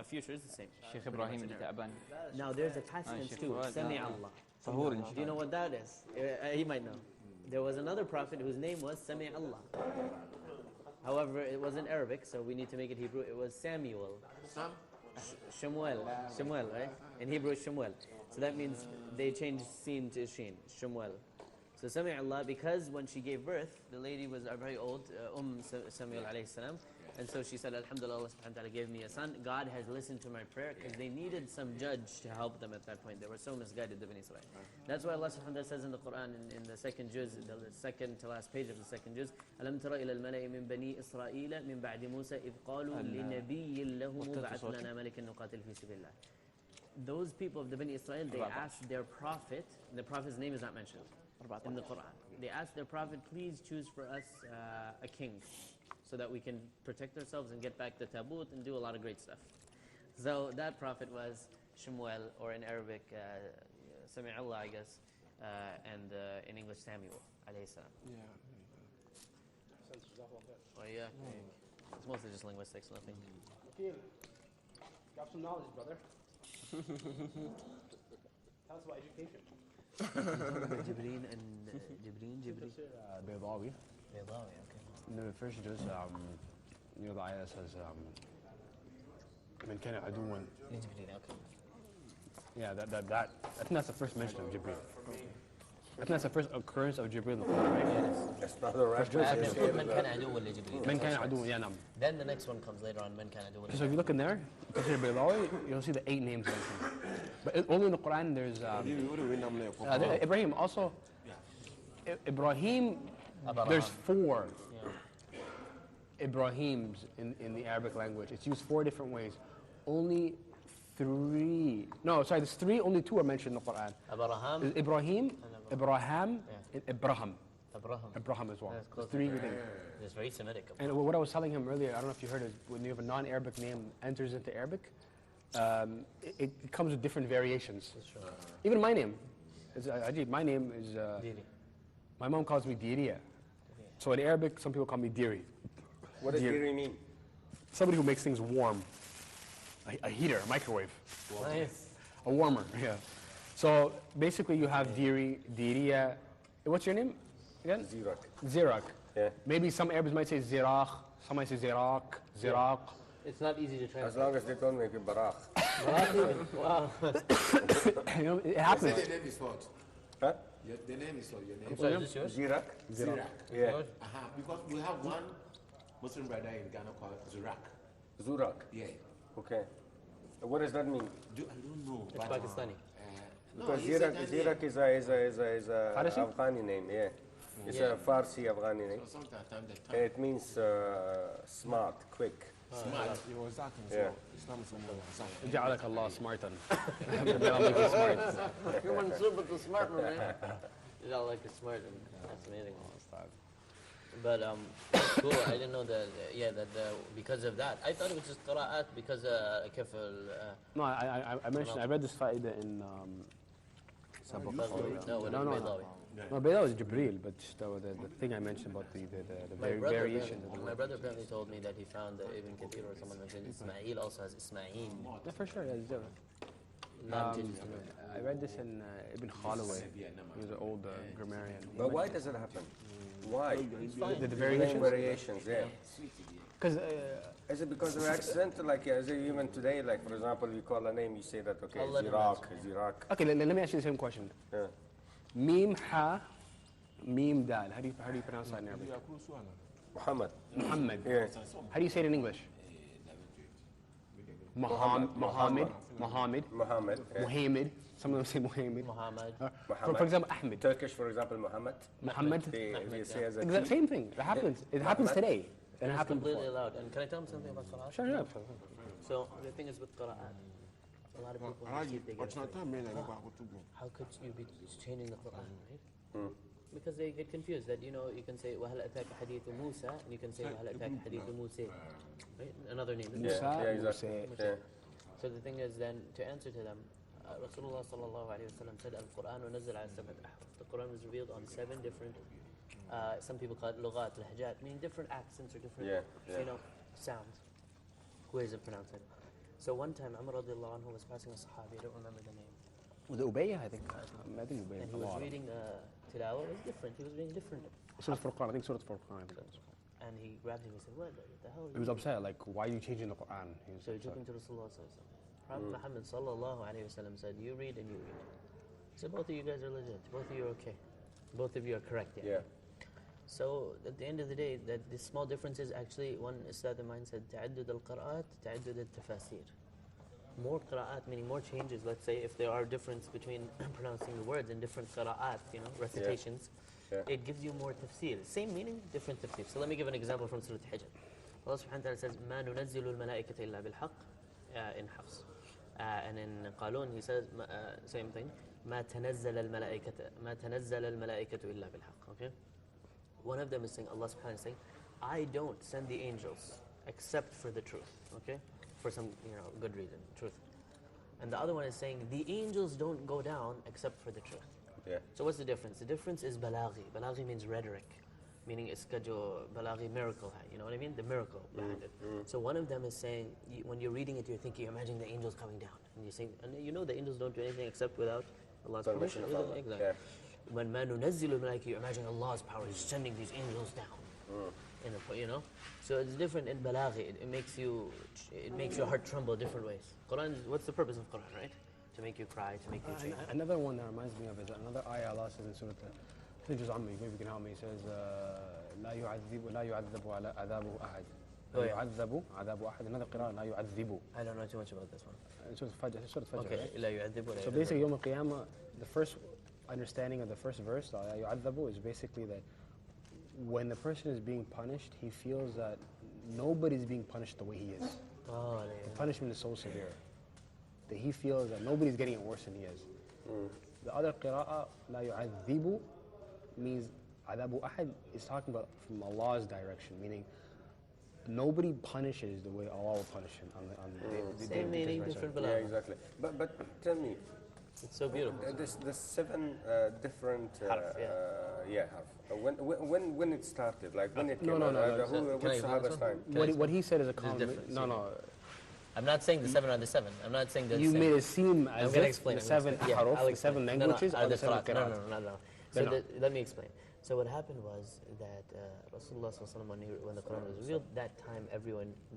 S3: future is the same.
S4: Sheikh Ibrahim Ta'ban.
S3: Now there's a past tense too. Sami Allah. Do you know what that is? He might know. There was another prophet whose name was Sami Allah. However, it was in Arabic, so we need to make it Hebrew. It was Samuel. Shemuel, right? In Hebrew, it's Shemuel. So that means they changed sin to Shin, Shemuel. So Sami Allah, because when she gave birth, the lady was very old, Samuel alayhi salam, and so she said, Alhamdulillah, Allah subhanahu wa ta'ala gave me a son. God has listened to my prayer because they needed some judge to help them at that point. They were so misguided, the Bani Israel. That's why Allah subhanahu wa ta'ala says in the Quran, in the second juz, the second to last page of the second juz, أَلَمْ تَرَ إِلَى الْمَلَئِ مِنْ بَنِي إِسْرَائِيلَ مِنْ بَعْدِ مُوسَى إِذْ قَالُوا لِنَبِيٍّ لَهُ مُبْعَثْ لَنَا مَلِكًا نُقَاتِلْ فِي سَبِيلِ اللَّهِ. Those people of the Bani Israel, they asked their prophet, the prophet's name is not mentioned in the Quran. They asked their prophet, please choose for us a king so that we can protect ourselves and get back the tabut and do a lot of great stuff. So that prophet was Shemuel, or in Arabic, Sami Allah, I guess, and in English, Samuel, alayhi salam. Oh yeah, it's mostly just linguistics, nothing.
S12: Okay, got some knowledge, brother. Tell us about education.
S2: Jibreen. Baydawi.
S3: Okay.
S2: In the first juz, the ayah says, من كان عدوا. Yeah, I think that's the first mention of Jibreel. I think that's the first occurrence of Jibreel in the Quran, right?
S7: That's not the right
S3: من
S2: كان عدوا, yeah, no.
S3: Then the next one comes later on, من كان عدوا.
S2: So if you look in there, you'll see the 8 names mentioned. But only in the Quran there's Ibrahim. Also, Ibrahim, there's 4 Ibrahims in the Arabic language. It's used 4 different ways. Only 3, no, sorry, there's 3, only 2 are mentioned in the Quran. There's Ibrahim, Abraham, and Abraham. Abraham as well. There's 3 things.
S3: It's very Semitic.
S2: And what I was telling him earlier, I don't know if you heard it, when you have a non-Arabic name enters into Arabic, it comes with different variations. Even my name. My name is My mom calls me Diriya. So in Arabic, some people call me Diri.
S9: What does diri mean?
S2: Somebody who makes things warm. A heater, a microwave.
S3: Nice.
S2: A warmer, yeah. So basically you have Diriya. What's your name again?
S9: Zirak.
S2: Zirak.
S9: Yeah.
S2: Maybe some Arabs might say Zirach, some might say Zirak, Ziraq.
S3: It's not easy to translate.
S9: As long as they don't make it barach.
S3: Wow.
S2: You know, it happens.
S11: The name is what?
S9: Huh?
S11: The name is what? Your name?
S3: Sorry, is this yours?
S9: Zirak?
S11: Zirak.
S9: Yeah.
S11: Because we have one Muslim brother in Ghana called Zurak.
S9: Zurak.
S11: Yeah.
S9: Okay. What does that mean?
S11: I don't know.
S3: It's
S11: but,
S3: Pakistani.
S9: Because
S11: he's a
S9: Zirak is a
S2: Farsi?
S9: Afghani name, yeah. It's a Farsi Afghani name.
S11: So sometimes time
S9: And it means smart, quick.
S11: smart.
S9: Yeah.
S2: جعلك الله smartan. May Allah make you smart.
S3: Human super to smart, man. You all like the smart, and that's amazing. But cool. I didn't know that. Because of that, I thought it was just qira'at because كيف
S2: No, I mentioned, I read this faida in some book. No, Bayda was Jibreel, but just the thing I mentioned about the variation.
S3: My brother apparently told me that he found that Ibn Kathir or someone mentioned Ismail also has Ismail.
S2: Yeah, for sure, yeah, it's different. I read this in Ibn Khalaway. He was an old grammarian.
S9: But why does it happen? Why?
S2: The variations?
S9: Yeah.
S2: Because
S9: is it because of accident? Like, is it even today, like, for example, you call a name, you say that, okay,
S3: I'll let him
S9: Iraq.
S2: Okay, let me ask you the same question.
S9: Yeah.
S2: Mim ha, mim dal. How do you pronounce that in Arabic?
S9: Muhammad.
S2: Muhammad.
S9: Yeah.
S2: How do you say it in English? Muhammad.
S9: Muhammad. Yeah.
S2: Muhammad. Some of them say Muhammad.
S3: Muhammad.
S2: For example, Ahmed.
S9: Turkish, for example, Muhammad.
S2: Muhammad.
S9: They say as a
S2: Exact same thing. It happens. It happens today. It
S3: It's
S2: happened
S3: completely
S2: before.
S3: allowed. And can I tell him something about qira'at?
S2: Sure, yeah.
S3: So the thing is with qira'at, a lot of people think they get how could you be changing the Quran, right? Because they get confused that, you can say وَهَلْ أَتَاكَ حَدِيثُ مُوسَى and you can say وَهَلْ أَتَاكَ حَدِيثُ مُوسَى, right? Another name.
S9: Yeah, exactly. Yeah.
S3: So the thing is then, to answer to them, Rasulullah sallallahu alayhi wa sallam said, Al-Quran نزل على 7 أحرف. The Quran was revealed on 7 different, some people call it lughat, lahjat, meaning different accents or different, sounds, ways of pronouncing. So one time, Umar radiallahu anhu was passing a sahabi, I don't remember the name.
S2: Was it Ubayyah? I think Ubayyah.
S3: And he was reading tilawah, it was different, he was reading different.
S2: Surah Furqan, I think Surah Furqan.
S3: And he grabbed him and said, what the hell?
S2: He was upset, like, why are you changing the Quran?
S3: So he took him to Rasulullah sallallahu alayhi wa sallam. Prophet Muhammad sallallahu alayhi wa sallam said, you read and you read. He said, both of you guys are legit, both of you are okay. Both of you are correct, yeah. So at the end of the day, that this small differences actually, one is that the mind said, تعدد القراءات تعدد التفاسير. More qira'at, meaning more changes. Let's say if there are difference between pronouncing the words in different qira'at, recitations, it gives you more tafsir. Same meaning, different tafsir. So let me give an example from Surah Hajj. Allah subhanahu wa ta'ala says, ما ننزل الملائكة إلا بالحق in Hafs. And in Qalun he says, same thing, ما تنزل الملائكة إلا بالحق. Okay? One of them is saying, Allah subhanahu wa ta'ala is saying, I don't send the angels except for the truth. Okay? For some good reason, truth. And the other one is saying, the angels don't go down except for the truth.
S9: Yeah.
S3: So what's the difference? The difference is balaghi. Balaghi means rhetoric, meaning it's balaghi miracle, you know what I mean? The miracle behind it. So one of them is saying, when you're reading it, you're thinking, you're imagining the angels coming down. And you're saying, and you know the angels don't do anything except without Allah's permission. Exactly.
S9: Yeah.
S3: When مَا نُنَزِّلُ الْمَلَائِكَةَ, you're imagining Allah's power is sending these angels down. So it's different in balaghi. It makes your heart tremble different ways. Quran, what's the purpose of Quran, right? To make you cry, to make you change.
S2: Another one that reminds me of is another ayah Allah says in Surah, I think it's Ammi, maybe you can help me. He says, لا يعذب على عذابه أحد. لا يعذب عذاب أحد. Another qira'ah, لا يعذب.
S3: I don't know too much about this one.
S2: Surah Fajr,
S3: okay,
S2: right?
S3: لا يعذب.
S2: So basically, Yawm al-Qiyamah, the first understanding of the first verse, لا يعذب, is basically that when the person is being punished, he feels that nobody's being punished the way he is. The punishment is so severe that he feels that nobody's getting it worse than he is. The other qira'ah, لا يعذب, means عذاب أحد is talking about from Allah's direction, meaning nobody punishes the way Allah will punish him on the day.
S3: Same meaning, different balagh.
S9: Yeah, exactly. But tell me,
S3: it's so beautiful.
S9: The 7 different yeah. When it started, like when it
S2: No,
S9: came
S2: no,
S9: out,
S2: no,
S3: no. Can I
S9: which
S3: explain this
S9: Sahaba's
S3: one?
S9: time?
S2: What he said is a
S3: There's
S2: common.
S3: difference,
S2: No,
S3: yeah.
S2: no.
S3: I'm not saying the 7 are the 7. I'm not saying that.
S2: You made it seem
S3: I'm
S2: as
S3: gonna
S2: if
S3: explain.
S2: the
S3: I'm gonna
S2: 7
S3: explain.
S2: haruf,
S3: I'll
S2: the
S3: explain.
S2: 7
S3: No,
S2: languages,
S3: are
S2: are
S3: the
S2: the 7
S3: qira'at.
S2: qira'at.
S3: No.
S2: They're
S3: So
S2: not.
S3: let me explain. So what happened was that Rasulullah sallallahu alaihi wasallam, when the Quran was revealed, that time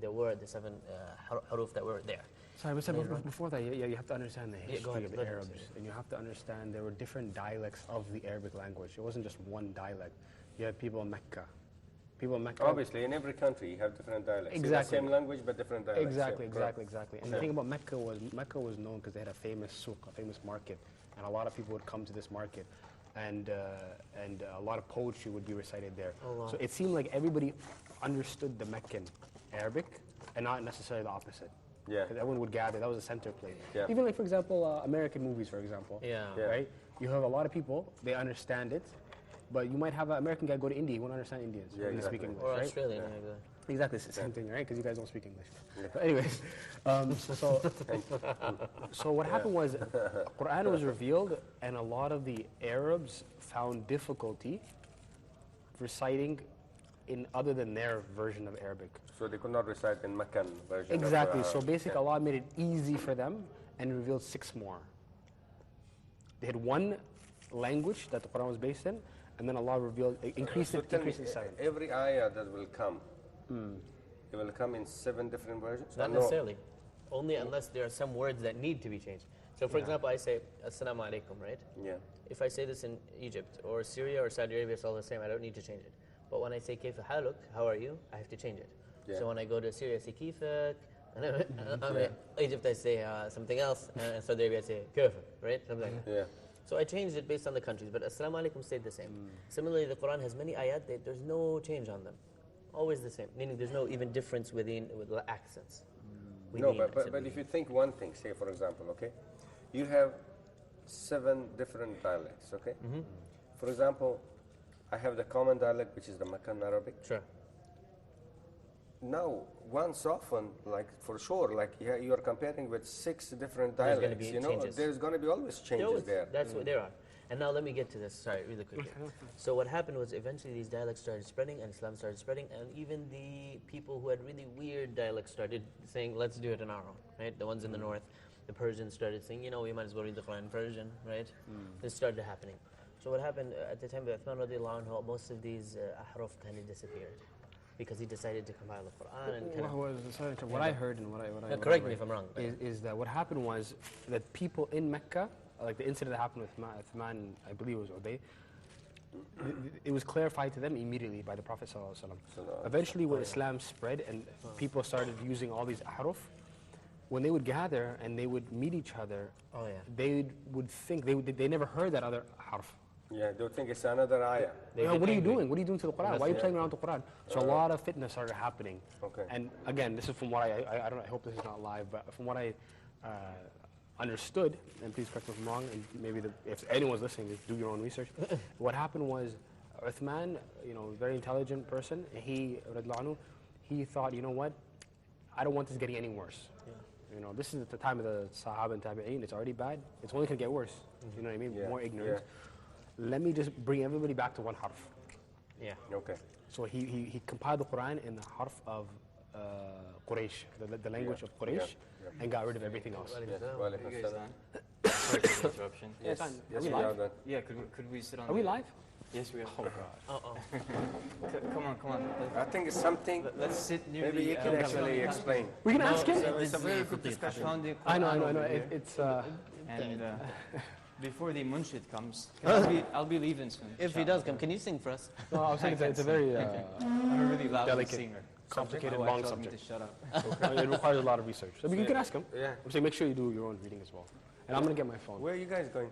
S3: there were the 7 haruf that were there.
S2: Sorry, but before that, you have to understand the history
S3: go ahead,
S2: of the
S3: go ahead,
S2: Arabs, and you have to understand there were different dialects of the Arabic language. It wasn't just one dialect. You had people in Mecca.
S9: Obviously, in every country you have different dialects.
S2: Exactly.
S9: It's the same language but different dialects.
S2: Exactly. And the thing about Mecca was known because they had a famous souk, a famous market, and a lot of people would come to this market, and a lot of poetry would be recited there.
S3: Oh, wow.
S2: So it seemed like everybody understood the Meccan Arabic, and not necessarily the opposite.
S9: Yeah.
S2: Because everyone would gather. That was a center place.
S9: Yeah.
S2: Even like, for example, American movies, for example.
S3: Yeah.
S2: Right? You have a lot of people, they understand it, but you might have an American guy go to India, he won't understand Indians.
S9: Yeah,
S2: He
S9: exactly.
S2: speak English,
S3: Or
S2: right?
S3: Australian.
S2: Exactly, it's the same thing, right? Because you guys don't speak English. But anyways, so what happened was, Quran was revealed, and a lot of the Arabs found difficulty reciting in other than their version of Arabic.
S9: So they could not recite in Meccan version.
S2: Exactly.
S9: Of,
S2: So basically, Allah made it easy for them and revealed 6 more. They had one language that the Quran was based in, and then Allah revealed, increased it to 7.
S9: Every ayah that will come, it will come in 7 different versions?
S3: Not necessarily. Only unless there are some words that need to be changed. So for example, I say, Assalamu alaikum, right?
S9: Yeah.
S3: If I say this in Egypt or Syria or Saudi Arabia, it's all the same. I don't need to change it. But when I say Kayfa haluk, how are you? I have to change it.
S9: Yeah.
S3: So when I go to Syria, I say Kayfak. Egypt, I say something else. And Saudi Arabia, I say Kayfa, right? Something like that.
S9: Yeah.
S3: So I changed it based on the countries, but Assalamu alaikum stayed the same. Similarly, the Quran has many ayat that there's no change on them. Always the same, meaning there's no even difference with the accents.
S9: But if you think one thing, say for example, okay, you have 7 different dialects, okay? For example, I have the common dialect, which is the Meccan Arabic.
S3: Sure.
S9: Now, once often, like for sure, like you are comparing with 6 different dialects, you know,
S3: changes.
S9: there's going to be always changes there.
S3: That's what there are. And now let me get to this, sorry, really quickly. So what happened was eventually these dialects started spreading and Islam started spreading, and even the people who had really weird dialects started saying, let's do it in our own, right? The ones in the north, the Persians started saying, you know, we might as well read the Quran in Persian, right? This started happening. So what happened at the time of Uthman radiallahu anhu, most of these ahruf kind of disappeared because he decided to compile the Quran and kind of...
S2: What I heard and what I
S3: correct me if I'm wrong.
S2: Is that what happened was that people in Mecca, like the incident that happened with Uthman, I believe it was Uday, it was clarified to them immediately by the Prophet ﷺ. Eventually when Islam spread and people started using all these ahruf, when they would gather and they would meet each other, they would think, they never heard that other harf.
S9: Yeah, they would think it's another ayah.
S2: What are you doing? What are you doing to the Quran? Why are you playing around with the Quran? So a lot of fitna started happening.
S9: Okay.
S2: And again, this is from what I don't. I hope this is not live, but from what I understood, and please correct me if I'm wrong, and maybe if anyone's listening, just do your own research. What happened was, Uthman, you know, very intelligent person, he thought, you know what, I don't want this getting any worse. You know, this is at the time of the Sahaba and Tabi'een, it's already bad, it's only going to get worse. You know what I mean? More ignorance. Let me just bring everybody back to one harf.
S3: Yeah.
S9: Okay.
S2: So he compiled the Quran in the harf of Quraysh, the language of Quraysh, and got rid of everything else.
S4: Sorry for the interruption.
S2: Yes. Are we
S9: we
S2: live?
S9: are.
S4: Yeah, could we sit on
S2: Are we live?
S4: Yes, we are.
S2: Oh, God.
S4: Come on.
S9: I think it's something,
S4: Let's sit near
S9: maybe
S4: the...
S9: you can actually explain.
S2: We can ask him.
S4: It's a very good discussion.
S2: I know. It's
S4: And before the munshid comes, I'll be leaving soon.
S3: If he does come, can you sing for us?
S2: no, I was saying it's a very
S4: I'm a really loud
S2: delicate,
S4: singer.
S2: complicated,
S4: My
S2: long
S4: wife tells me
S2: subject.
S4: to shut up.
S2: It requires a lot of research. I mean, you can ask him.
S9: Yeah.
S2: I'm saying make sure you do your own reading as well. And I'm going to get my phone.
S9: Where are you guys going?